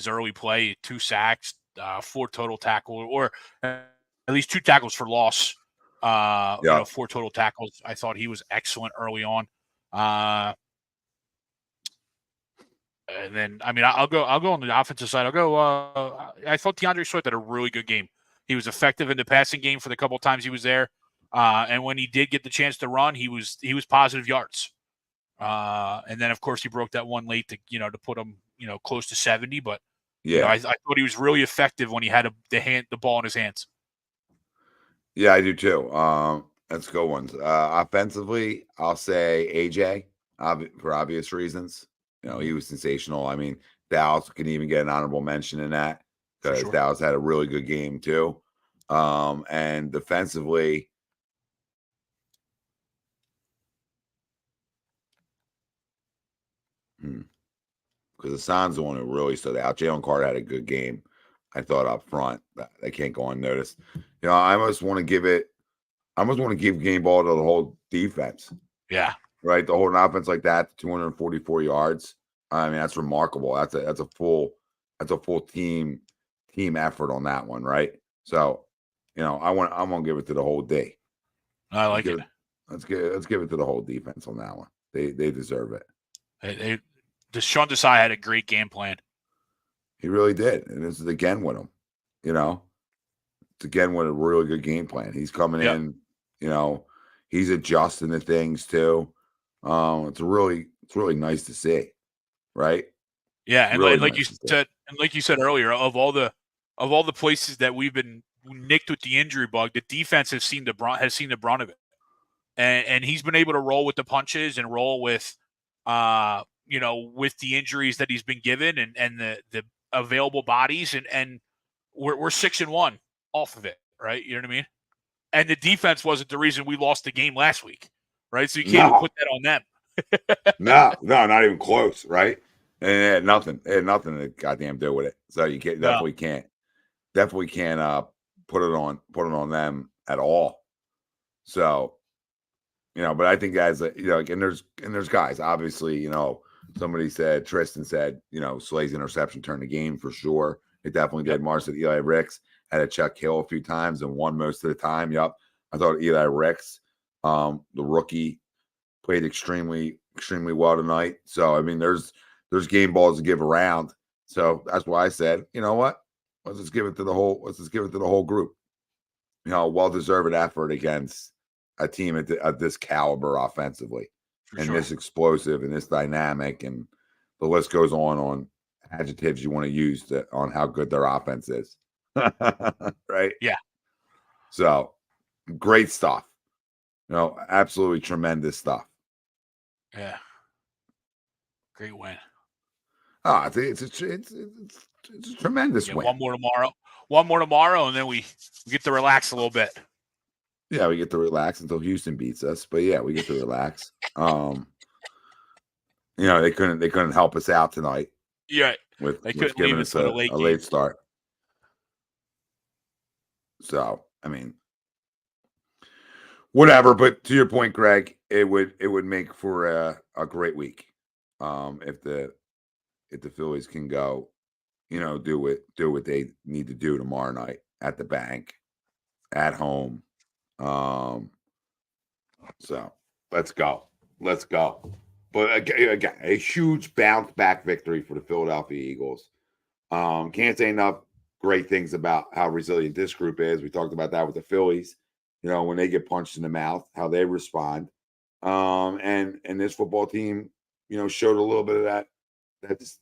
early play. 2 sacks, 4 total tackles, or at least 2 tackles for loss. 4 total tackles. I thought he was excellent early on. And then, I'll go on the offensive side. I thought DeAndre Swift had a really good game. He was effective in the passing game for the couple times he was there. And when he did get the chance to run, he was positive yards. And then of course he broke that one late to put him close to 70. But I thought he was really effective when he had the ball in his hands. Yeah, I do too. That's good ones. Offensively, I'll say AJ for obvious reasons. He was sensational. I mean, Dallas can even get an honorable mention in that because Dallas had a really good game too. And defensively, because Hassan's the one who really stood out. Jalen Carter had a good game, I thought, up front. That can't go unnoticed. I almost want to give game ball to the whole defense. Yeah. Right. The whole offense like that, 244 yards. I mean, that's remarkable. That's a full team effort on that one, right? So, I'm gonna give it to the whole D. I like it. Let's give it to the whole defense on that one. They deserve it. Sean Desai had a great game plan. He really did. And this is again with him. It's again with a really good game plan. He's coming in, he's adjusting the things too. It's really nice to see. Right? Yeah, and really like you said earlier, of all the places that we've been nicked with the injury bug, the defense has seen the brunt of it. And he's been able to roll with the punches and roll with with the injuries that he's been given and the available bodies, and we're 6-1 off of it, right? You know what I mean? And the defense wasn't the reason we lost the game last week, right? So you can't even put that on them. No, not even close, right? And it had nothing to goddamn do with it. So you definitely can't put it on them at all. So, but I think guys, and there's guys, obviously, Tristan said, Slay's interception turned the game for sure. It definitely did. Mars said Eli Ricks had to check Hill a few times and won most of the time. Yep. I thought Eli Ricks, the rookie, played extremely well tonight. So, I mean, there's game balls to give around. So that's why I said, you know what? Let's just give it to the whole group. Well-deserved effort against a team at this caliber offensively, this explosive and this dynamic, and the list goes on adjectives you want to use on how good their offense is. Right? Yeah. So great stuff. Absolutely tremendous stuff. Yeah. Great win. Oh, I think it's a tremendous win. One more tomorrow, and then we get to relax a little bit. Yeah, we get to relax until Houston beats us. But yeah, we get to relax. They couldn't help us out tonight. Yeah, with couldn't giving leave us a late start. So I mean, whatever. But to your point, Greg, it would make for a great week if the Phillies can go, do what they need to do tomorrow night at the bank, at home. So let's go. But again, a huge bounce back victory for the Philadelphia Eagles. Can't say enough great things about how resilient this group is. We talked about that with the Phillies. When they get punched in the mouth, how they respond. And this football team, showed a little bit of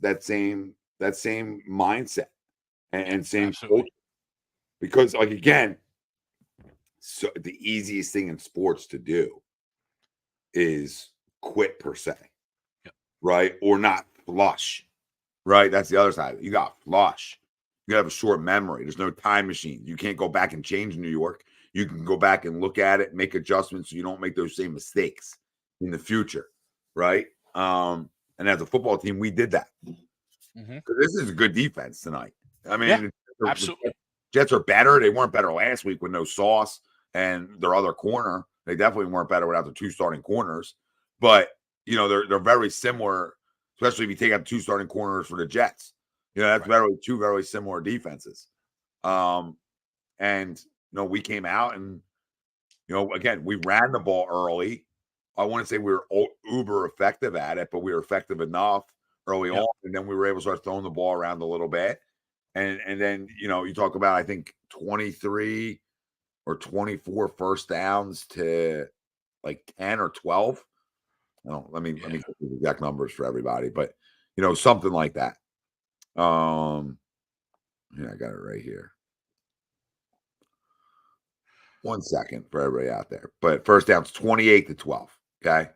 that same mindset and same culture. Because again, so the easiest thing in sports to do is quit per se, right? Or not flush, right? That's the other side. You got flush. You have a short memory. There's no time machine. You can't go back and change New York. You can go back and look at it, make adjustments so you don't make those same mistakes in the future, right? And as a football team, we did that. Mm-hmm. This is a good defense tonight. I mean, absolutely. Jets are better. They weren't better last week with no Sauce and their other corner. They definitely weren't better without the two starting corners. But, they're very similar, especially if you take out the two starting corners for the Jets. That's two very similar defenses. And we came out and, again, we ran the ball early. I want to say we were uber effective at it, but we were effective enough early on. And then we were able to start throwing the ball around a little bit. And then, you talk about, I think 23 or 24 first downs to like 10 or 12. Let me get the exact numbers for everybody, but something like that. Yeah, I got it right here. 1 second for everybody out there. But first downs 28 to 12. Okay.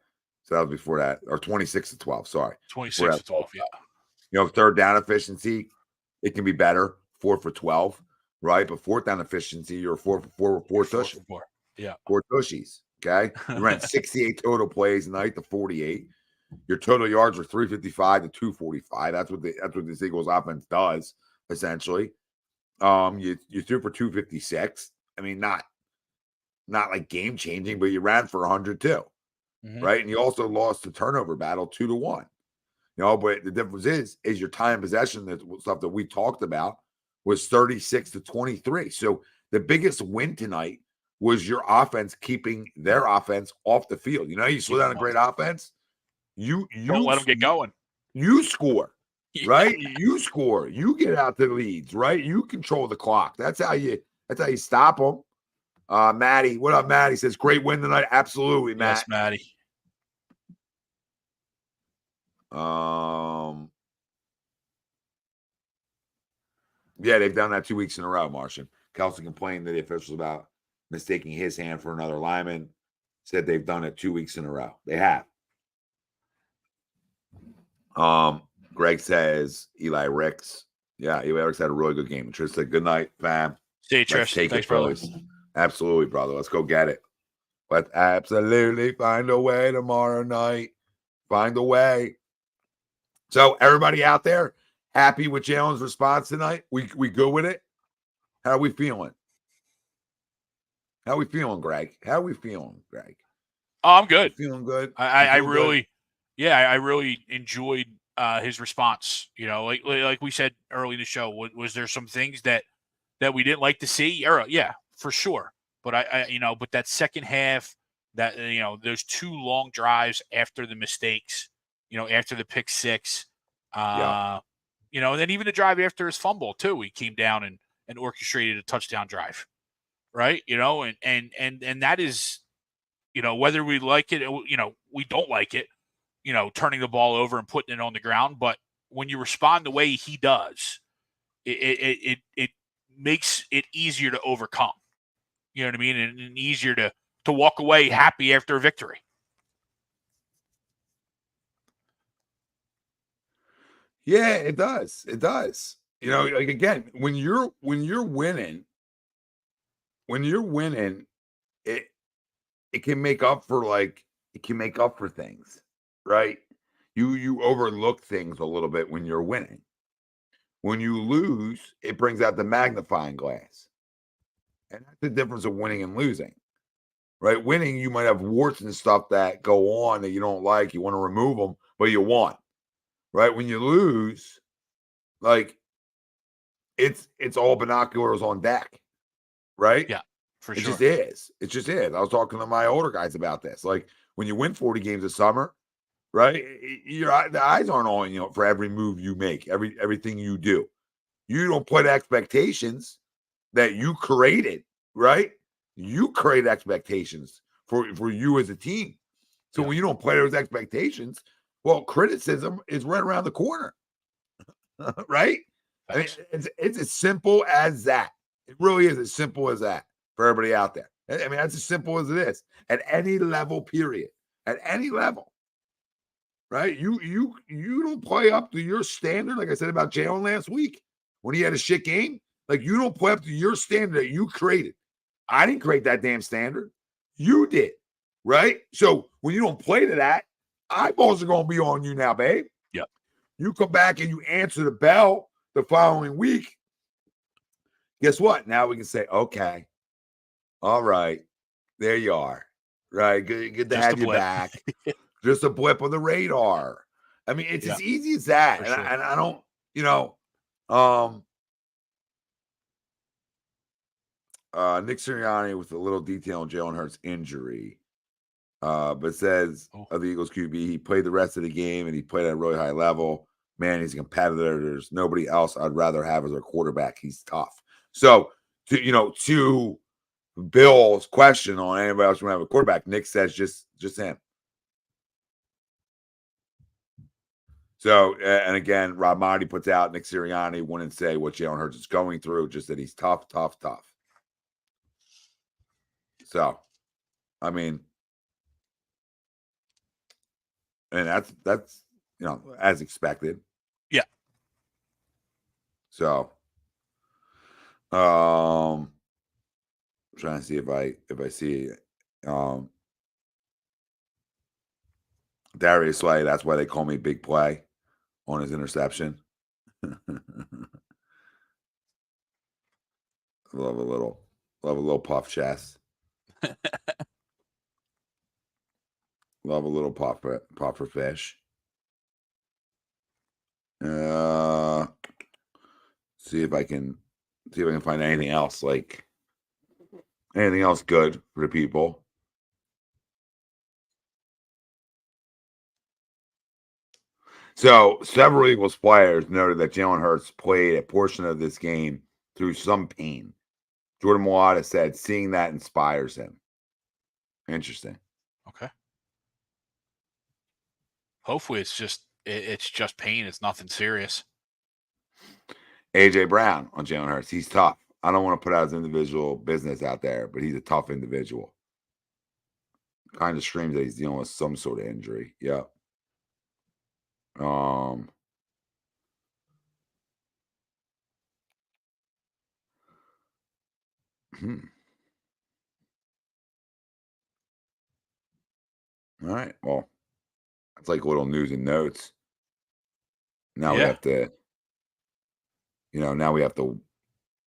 So that was before that, or 26 to 12. Sorry. 26 to 12. Yeah. Third down efficiency, it can be better. 4 for 12, right? But fourth down efficiency, you're 4 for 4 tushies. 4. Yeah. 4 tushies. Okay. You ran 68 total plays tonight to 48. Your total yards were 355 to 245. That's what this Eagles offense does, essentially. You threw for 256. I mean, not like game changing, but you ran for 100 too, right? And you also lost the turnover battle 2-1. But the difference is your time possession, that stuff that we talked about, was 36 to 23. So the biggest win tonight was your offense keeping their offense off the field. You slow down a great offense, you don't let them get going. You score, right? You score. You get out the leads, right? You control the clock. That's how you stop them. Maddie, what up, Maddie? Says great win tonight. Absolutely, Matt. Yes, Maddie. Yeah, they've done that 2 weeks in a row, Martian. Kelsey complained to the officials about mistaking his hand for another lineman. Said they've done it 2 weeks in a row. They have. Greg says Eli Ricks. Yeah, Eli Ricks had a really good game. Trish said, good night, fam. See you, Trish. Thanks, brother. Absolutely, brother. Let's go get it. Let's absolutely find a way tomorrow night. Find a way. So everybody out there, happy with Jalen's response tonight? We good with it? How are we feeling? Greg? How are we feeling, Greg? Oh, I'm good. Feeling good? I really enjoyed his response. Like we said early in the show, was there some things that we didn't like to see? Yeah, for sure. But but that second half, that those 2 long drives after the mistakes, after the pick 6, and then even the drive after his fumble too, he came down and orchestrated a touchdown drive, right? And that is, whether we like it, we don't like it, turning the ball over and putting it on the ground. But when you respond the way he does, it makes it easier to overcome. You know what I mean? And easier to walk away happy after a victory. Yeah, it does. It does. Like, again, when you're winning, it can make up for things, right? You overlook things a little bit when you're winning. When you lose, it brings out the magnifying glass. And that's the difference of winning and losing, right? Winning, you might have warts and stuff that go on that you don't like. You want to remove them, but you won, right? When you lose, like, it's all binoculars on deck, right? Yeah, for sure. It just is. I was talking to my older guys about this. Like, when you win 40 games a summer, right? The eyes aren't on you for every move you make, everything you do. You don't put expectations that you created, right? You create expectations for you as a team. So when you don't play those expectations, well, criticism is right around the corner, right? I mean, it's as simple as that. It really is as simple as that for everybody out there. I mean, that's as simple as it is at any level, period. At any level, right? You don't play up to your standard, like I said about Jalen last week when he had a shit game. Like, you don't play up to your standard that you created. I didn't create that damn standard. You did, right? So when you don't play to that, eyeballs are going to be on you now, babe. Yep. You come back and you answer the bell the following week. Guess what? Now we can say, okay, all right, there you are. Right, good to have you back. Just a blip on the radar. I mean, it's as easy as that. And, sure. I don't, Nick Sirianni with a little detail on Jalen Hurts' injury, but says of the Eagles QB, he played the rest of the game and he played at a really high level. man, he's a competitor. There's nobody else I'd rather have as a quarterback. He's tough. So, to Bill's question on anybody else want to have a quarterback, Nick says just him. So, and again, Rob Monty puts out Nick Sirianni wouldn't say what Jalen Hurts is going through, just that he's tough. So, I mean, and that's as expected. Yeah. So, trying to see if I see Darius Slay. That's why they call me Big Play on his interception. Love a little puff chest. Love a little puffer fish. See if I can find anything else good for the people. So several Eagles players noted that Jalen Hurts played a portion of this game through some pain. Jordan Mailata said seeing that inspires him. Interesting. Okay. Hopefully it's just pain. It's nothing serious. AJ Brown on Jalen Hurts. He's tough. I don't want to put out his individual business out there, but he's a tough individual. Kind of screams that he's dealing with some sort of injury. Yeah. All right. Well, it's like little news and notes. Now we have to,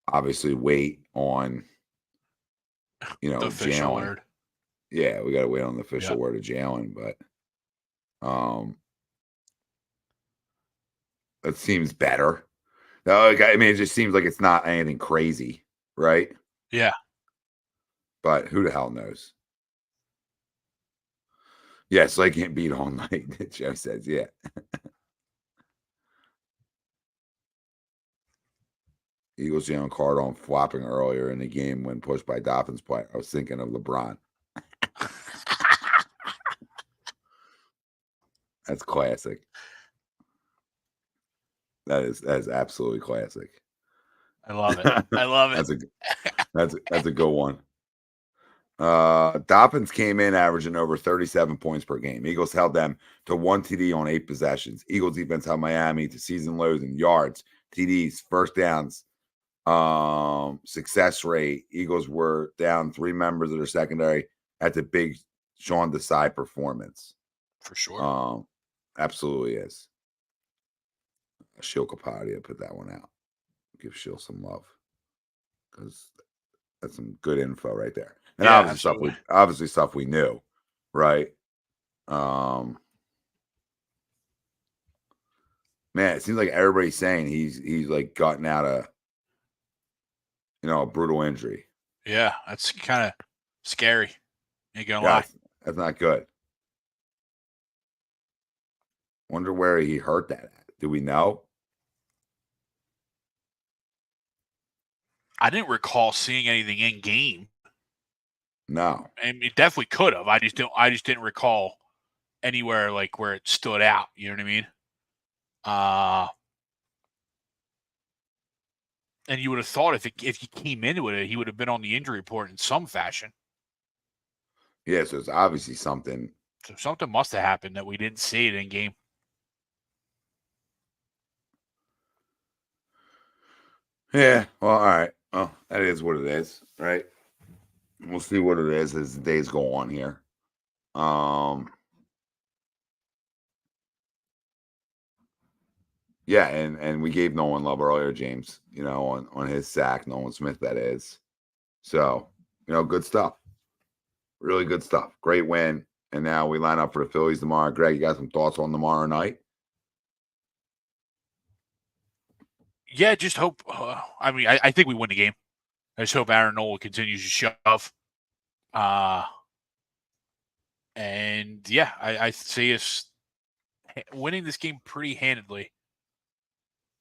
obviously wait on, the official Jalen. word. Yeah, we got to wait on the official word of Jalen, but it seems better. It just seems like it's not anything crazy, right? Yeah. But who the hell knows? Yes, Slay can't beat all night. Joe says, yeah. Eagles Jalen Carter on flopping earlier in the game when pushed by Dolphins player. I was thinking of LeBron. That's classic. That is absolutely classic. I love it. I love it. That's a good one. Dolphins came in averaging over 37 points per game. Eagles held them to 1 TD on 8 possessions. Eagles defense held Miami to season lows in yards, TDs, first downs, success rate. Eagles were down 3 members of their secondary at the big Sean Desai performance. For sure. Absolutely is. Shil Kapadia put that one out. Give Shil some love because that's some good info right there. And obviously stuff we knew, right? Man, it seems like everybody's saying he's like gotten out of a brutal injury. Yeah, that's kind of scary. Ain't gonna lie. That's not good. Wonder where he hurt that at. Do we know? I didn't recall seeing anything in game. No. And it definitely could have. I just didn't recall anywhere like where it stood out. You know what I mean? And you would have thought if he came into it, he would have been on the injury report in some fashion. Yeah, so it's obviously something. So something must have happened that we didn't see it in game. Yeah, well, all right. Well, that is what it is, right? We'll see what it is as the days go on here. Yeah, and we gave Nolan love earlier, James, on his sack, Nolan Smith, that is. So, good stuff. Really good stuff. Great win. And now we line up for the Phillies tomorrow. Greg, you got some thoughts on tomorrow night? Yeah, just hope. I think we win the game. I just hope Arnone continues to shove. And yeah, I see us winning this game pretty handedly.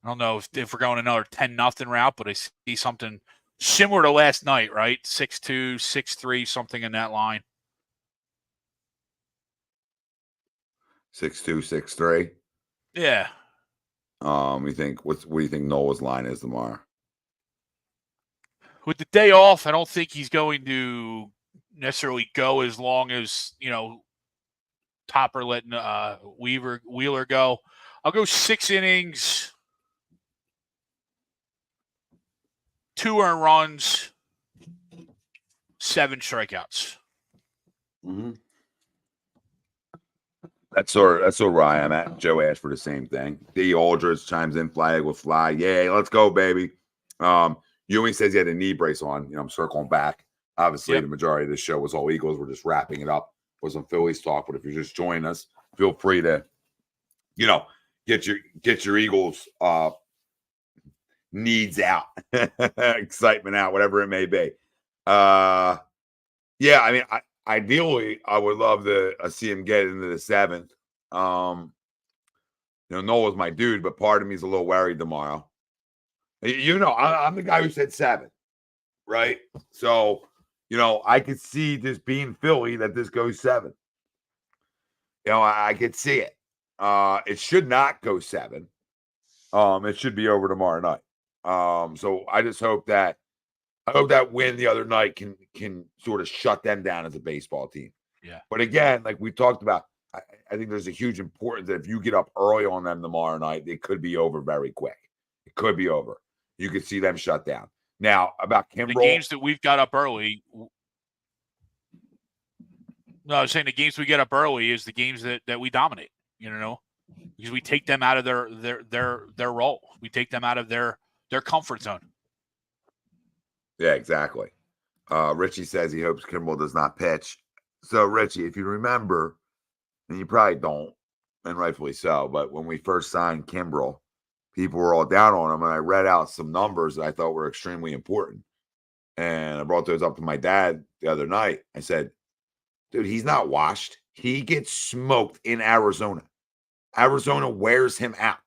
I don't know if we're going another 10-0 route, but I see something similar to last night, right? 6-2, 6-3, something in that line. 6-2, 6-3. Yeah. What do you think Noah's line is tomorrow? With the day off, I don't think he's going to necessarily go as long as, Topper letting Wheeler go. I'll go 6 innings, 2 earned runs, 7 strikeouts. Mm-hmm. That's where I am at. Joe asked for the same thing. D. Aldridge chimes in, flag will fly. Yay, let's go, baby. Ewing says he had a knee brace on. I'm circling back. Obviously, The majority of the show was all Eagles. We're just wrapping it up with some Phillies talk. But if you're just joining us, feel free to, get your Eagles needs out, excitement out, whatever it may be. Ideally, I would love to see him get into the 7th. Noah's my dude, but part of me is a little worried tomorrow. I'm the guy who said 7, right? So, I could see this being Philly that this goes 7. I could see it. It should not go 7. It should be over tomorrow night. So I just hope that win the other night can sort of shut them down as a baseball team. Yeah. But again, like we talked about, I think there's a huge importance that if you get up early on them tomorrow night, it could be over very quick. It could be over. You could see them shut down. Now, about Kimbrel. The games that we've got up early. No, I was saying the games we get up early is the games that we dominate, because we take them out of their role. We take them out of their comfort zone. Yeah, exactly. Richie says he hopes Kimbrel does not pitch. So, Richie, if you remember, and you probably don't, and rightfully so, but when we first signed Kimbrel, people were all down on him, and I read out some numbers that I thought were extremely important. And I brought those up to my dad the other night. I said, dude, he's not washed. He gets smoked in Arizona. Arizona wears him out.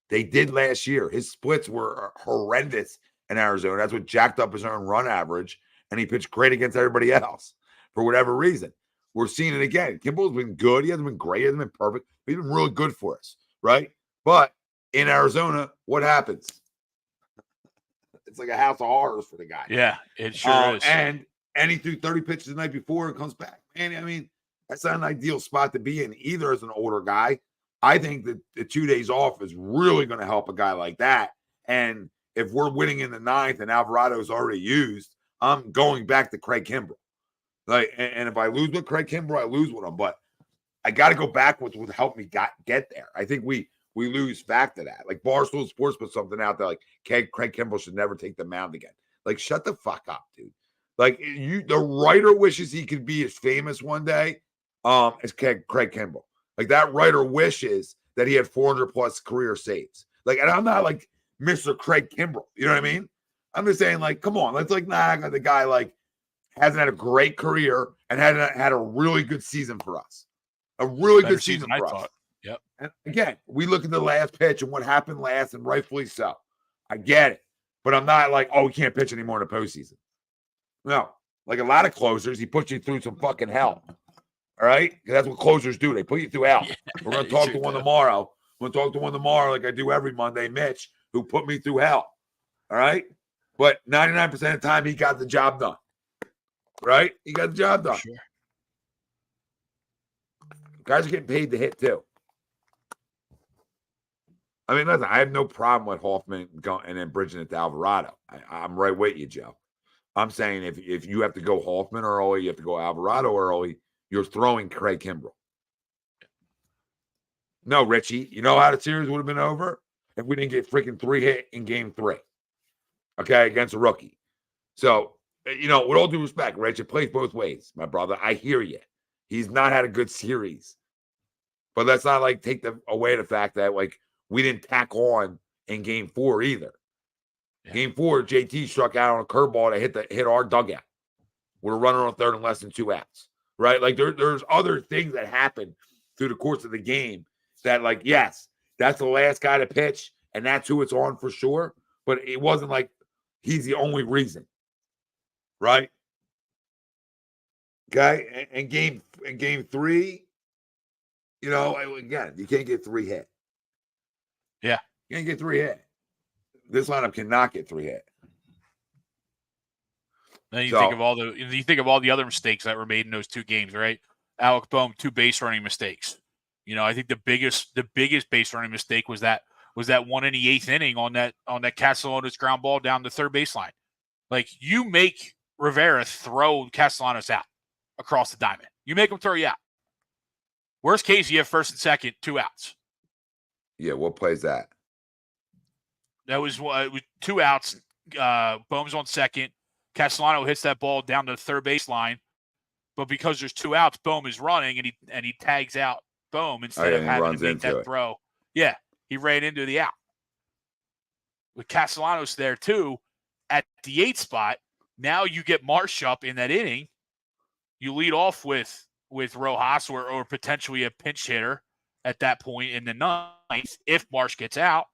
They did last year. His splits were horrendous in Arizona. That's what jacked up his own run average, and he pitched great against everybody else for whatever reason. We're seeing it again. Kimbrel's been good. He hasn't been great. He hasn't been perfect. But he's been really good for us, right? But in Arizona, what happens? It's like a house of horrors for the guy. Yeah, it sure is. And he threw 30 pitches the night before and comes back. Man, I mean, that's not an ideal spot to be in either as an older guy. I think that the 2 days off is really going to help a guy like that. And if we're winning in the 9th and Alvarado's already used, I'm going back to Craig Kimbrel. And if I lose with Craig Kimbrel, I lose with him. But I got to go back with what helped me get there. I think we lose back to that. Like Barstool Sports put something out there like Craig Kimbrel should never take the mound again. Like, shut the fuck up, dude. Like, the writer wishes he could be as famous one day as Craig Kimbrel. Like, that writer wishes that he had 400-plus career saves. Like, and I'm not like Mr. Craig Kimbrel. You know what I mean? I'm just saying, like, come on. Let's, like, not the guy, like, hasn't had a great career and hasn't had a really good season for us. A really good season for us. Yep. And again, we look at the last pitch and what happened last, and rightfully so. I get it. But I'm not like, oh, he can't pitch anymore in the postseason. No. Like a lot of closers, he puts you through some fucking hell. All right? Because that's what closers do. They put you through hell. We're going to talk to one tomorrow. We're going to talk to one tomorrow like I do every Monday, Mitch, who put me through hell. All right? But 99% of the time, he got the job done. Right? He got the job done. Sure. Guys are getting paid to hit, too. I mean, listen, I have no problem with Hoffman going and then bridging it to Alvarado. I'm right with you, Joe. I'm saying if you have to go Hoffman early, you have to go Alvarado early, you're throwing Craig Kimbrel. No, Richie, you know how the series would have been over if we didn't get freaking 3 hit in game 3, okay, against a rookie. So, with all due respect, Rich, it plays both ways, my brother. I hear you. He's not had a good series. But let's not, like, take away the fact that, like, we didn't tack on in game 4 either. Yeah. Game 4, JT struck out on a curveball that hit our dugout. We're running on third and less than 2 outs, right? Like, there's other things that happen through the course of the game that, like, yes, that's the last guy to pitch, and that's who it's on for sure. But it wasn't like he's the only reason, right? Okay, and game 3, you know, again, you can't get 3 hit. Yeah, you can't get 3 hit. This lineup cannot get 3 hit. Then you think of all the other mistakes that were made in those 2 games, right? Alec Boehm, 2 base running mistakes. You know, I think the biggest base running mistake was that one in the 8th inning on that Castellanos ground ball down the third baseline. Like, you make Rivera throw Castellanos out across the diamond. You make him throw you out. Worst case, you have first and second, 2 outs. Yeah, what play is that? That was 2 outs. Boehm's on second. Castellano hits that ball down to the third baseline, but because there's 2 outs, Boehm is running and he tags out Boehm instead of having to make that throw. Yeah, he ran into the out. With Castellanos there too, at the 8th spot, now you get Marsh up in that inning. You lead off with Rojas or potentially a pinch hitter at that point in the 9th if Marsh gets out,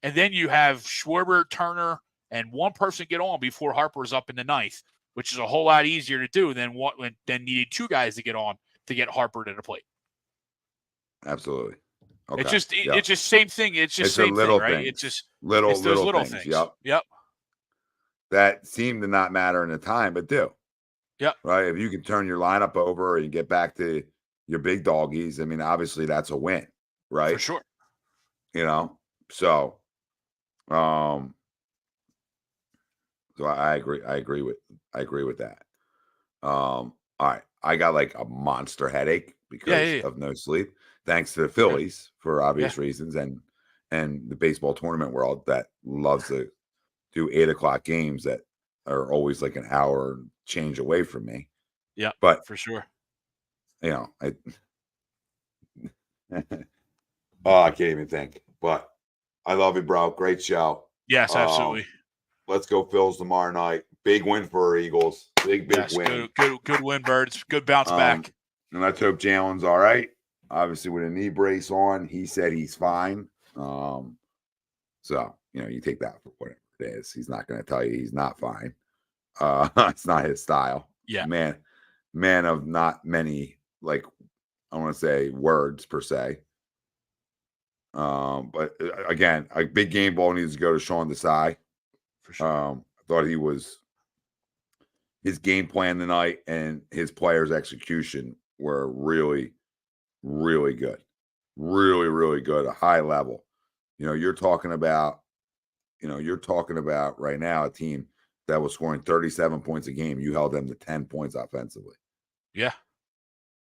and then you have Schwarber, Turner, and one person get on before Harper's up in the 9th, which is a whole lot easier to do than needing 2 guys to get on to get Harper to the plate. Absolutely. Okay. It's just same thing. It's just same thing, right? Things. It's just little things. Yep. That seem to not matter in the time, but do. Yep. Right. If you can turn your lineup over and get back to your big doggies, I mean, obviously that's a win, right? For sure. You know, so I agree. I agree with that. All right. I got like a monster headache because of no sleep. Thanks to the Phillies for obvious reasons and the baseball tournament world that loves to do 8:00 games that are always like an hour change away from me. Yeah, but for sure. You know, I can't even think. But I love you, bro. Great show. Yes, absolutely. Let's go Phils tomorrow night. Big win for our Eagles. Big win. Good win, Birds. Good bounce back. And let's hope Jalen's all right. Obviously, with a knee brace on, he said he's fine. So, you know, you take that for whatever it is. He's not going to tell you he's not fine. It's not his style. Yeah. Man of not many, like, I want to say words per se. But again, a big game ball needs to go to Sean Desai. For sure. I thought his game plan tonight and his players' execution were really, really good. Really, really good. A high level. You know, you're talking about right now a team that was scoring 37 points a game. You held them to 10 points offensively. Yeah.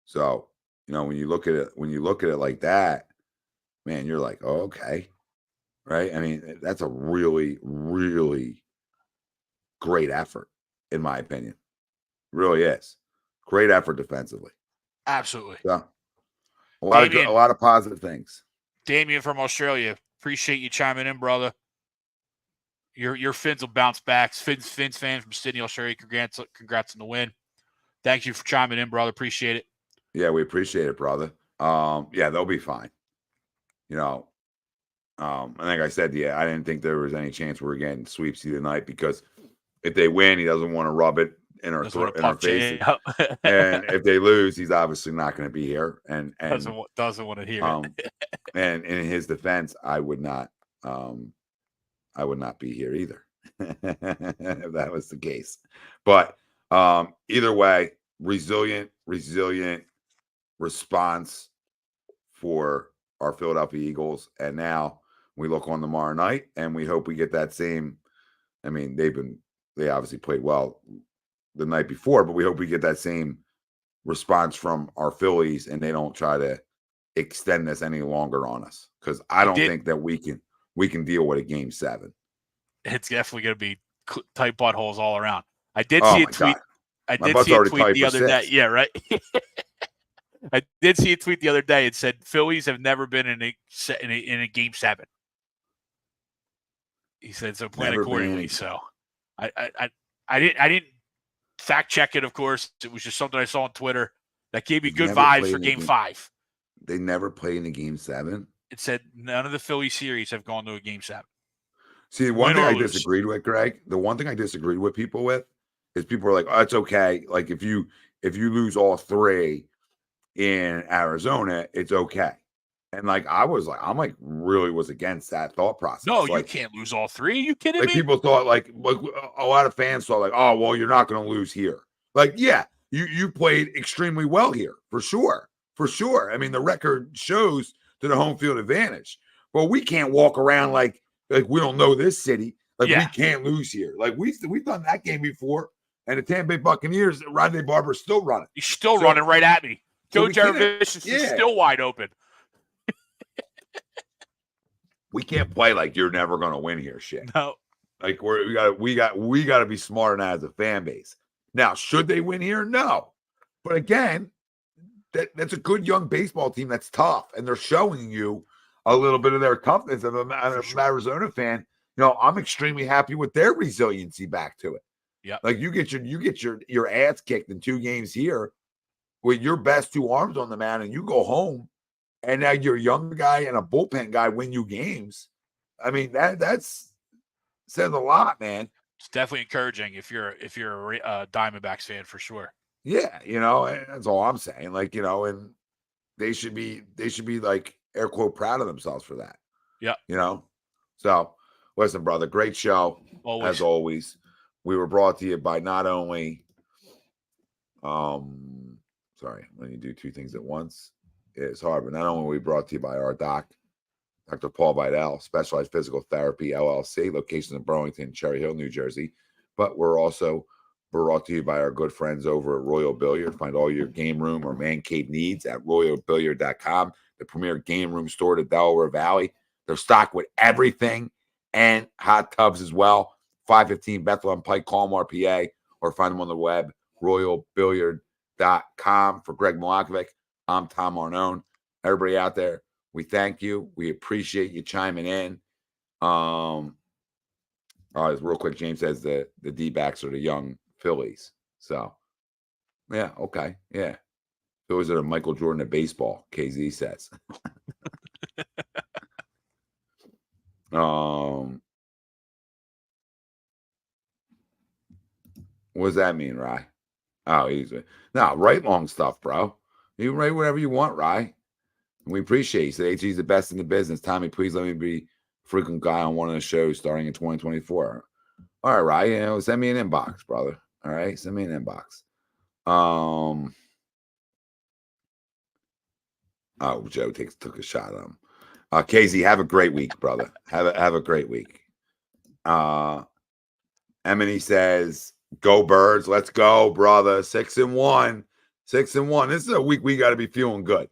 So, you know, when you look at it like that, man, you're like, oh, okay. Right? I mean, that's a really, really great effort, in my opinion. Really is. Great effort defensively. Absolutely. Yeah. A lot of positive things. Damien from Australia, appreciate you chiming in, brother. Your Fins will bounce back. Fins fan from Sydney, Australia. Congrats on the win. Thank you for chiming in, brother. Appreciate it. Yeah, we appreciate it, brother. Yeah, they'll be fine. You know, I think I said, I didn't think there was any chance we were getting sweepsy tonight because if they win, he doesn't want to rub it in our faces. And if they lose, he's obviously not going to be here. And doesn't want to hear it. And in his defense, I would not be here either if that was the case. But either way, resilient response for our Philadelphia Eagles. And now we look on tomorrow night and we hope we get that same. I mean, they obviously played well the night before, but we hope we get that same response from our Phillies and they don't try to extend this any longer on us. Because I don't think that we can deal with a game 7. It's definitely going to be tight buttholes all around. I did see a tweet. I did see a tweet the other day. Yeah, right. I did see a tweet the other day. It said Phillies have never been in a game 7. He said so. Plan accordingly. So I didn't fact check it. Of course, it was just something I saw on Twitter that gave me good vibes for game 5. They never play in a game 7. It said none of the Philly series have gone to a game 7. See, one Win thing or I lose. disagreed with, Greg, the one thing I disagreed with people with is people are like, oh, it's okay. Like if you lose all 3 in Arizona, it's okay. And like I'm like really was against that thought process. No, like, you can't lose all 3. Are you kidding like me? people thought like a lot of fans thought like, oh well, you're not going to lose here. Like, yeah, you played extremely well here for sure. I mean, the record shows to the home field advantage. But we can't walk around like we don't know this city. Like we can't lose here. Like we've done that game before. And the Tampa Bay Buccaneers, Rodney Barber's still running. He's still running right at me. Joe Jaravish is still wide open. We can't play like you're never going to win here, shit. No. Like we got to be smart as a fan base. Now, should they win here? No. But again, that's a good young baseball team that's tough, and they're showing you a little bit of their toughness. And I'm an Arizona fan. I'm extremely happy with their resiliency back to it. Yeah. Like you get your ass kicked in 2 games here with your best 2 arms on the mound, and you go home, and now your younger guy and a bullpen guy win you games. I mean, that's says a lot, man. It's definitely encouraging if you're a Diamondbacks fan for sure. Yeah, that's all I'm saying. Like, and they should be like air quote proud of themselves for that. Yeah. So listen, brother, great show. Always. As always. We were brought to you by not only sorry, when you do 2 things at once, it's hard, but not only were we brought to you by our doc, Dr. Paul Vidal, Specialized Physical Therapy, LLC, locations in Burlington, Cherry Hill, New Jersey, but we're also brought to you by our good friends over at Royal Billiard. Find all your game room or man cave needs at royalbilliard.com, the premier game room store to Delaware Valley. They're stocked with everything and hot tubs as well. 515 Bethlehem Pike, Colmar, PA, or find them on the web, royalbilliard.com. For Greg Milakovic, I'm Tom Arnone. Everybody out there, we thank you. We appreciate you chiming in. Real quick, James says the D-backs are the young Phillies. So, yeah, okay, yeah. Phillies are the Michael Jordan of baseball, KZ says. What does that mean, Rye? Oh, write long stuff, bro. You can write whatever you want, Rye. We appreciate you. So HG's the best in the business. Tommy, please let me be a frequent guy on one of the shows starting in 2024. All right, Rye, send me an inbox, brother. All right, send me an inbox. Joe took a shot at him. KZ, have a great week, brother. Have a great week. Emily says, go Birds. Let's go, brother. 6-1. 6-1. This is a week we got to be feeling good.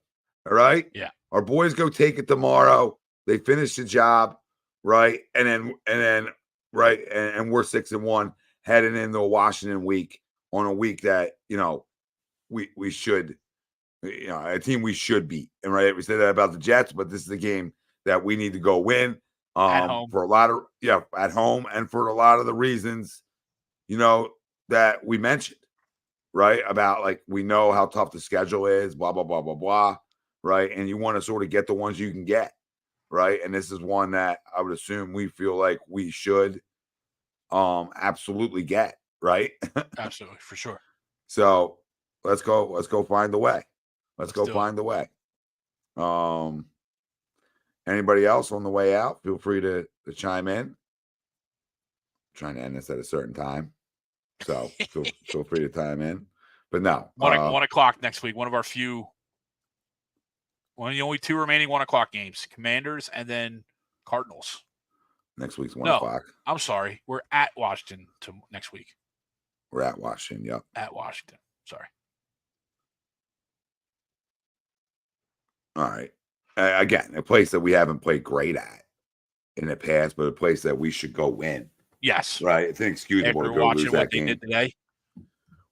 All right? Yeah. Our boys go take it tomorrow. They finish the job, right? And then right, and we're 6-1 heading into a Washington week on a week that, we should, a team we should beat. And right, we said that about the Jets, but this is the game that we need to go win. At home. For a lot of at home, and for a lot of the reasons, that we mentioned, right? About like we know how tough the schedule is, blah, blah, blah, blah, blah. Right. And you want to sort of get the ones you can get. Right. And this is one that I would assume we feel like we should absolutely get. Right. Absolutely, for sure. So let's go find the way. Let's go find the way. Anybody else on the way out, feel free to chime in. I'm trying to end this at a certain time. So feel free to chime in. But no. 1 o'clock next week. One of the only 2 remaining 1 o'clock games. Commanders and then Cardinals. Next week's 1 o'clock. I'm sorry. We're at Washington next week. We're at Washington, yep. At Washington. Sorry. All right. Again, a place that we haven't played great at in the past, but a place that we should go win. Yes. Right. It's inexcusable to go lose that game. Did today.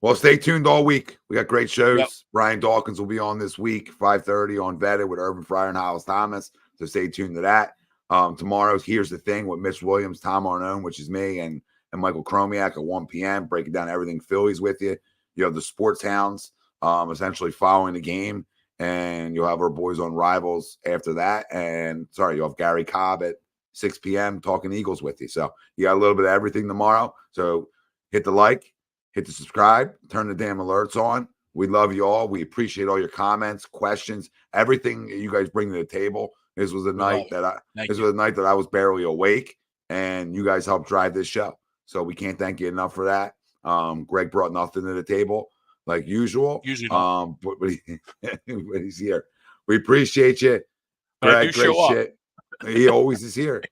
Well, stay tuned all week. We got great shows. Yep. Brian Dawkins will be on this week, 5:30 on Vetted with Urban Fryer and Hollis Thomas. So stay tuned to that. Tomorrow's Here's the Thing with Mitch Williams, Tom Arnone, which is me, and Michael Chromiak at 1 p.m. breaking down everything Phillies with you. You have the Sports Hounds essentially following the game and you'll have our boys on Rivals after that. And you'll have Gary Cobb at 6 p.m. talking Eagles with you. So you got a little bit of everything tomorrow. So hit the like, hit the subscribe, turn the damn alerts on. We love you all. We appreciate all your comments, questions, everything that you guys bring to the table. This was a night that I was barely awake, and you guys helped drive this show. So we can't thank you enough for that. Greg brought nothing to the table like usual. But he's here. We appreciate you. Greg, great shit. He always is here.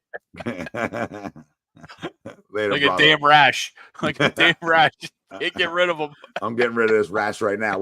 Later, like brother. a damn rash. Like a damn rash. Can't get rid of him. I'm getting rid of this rash right now.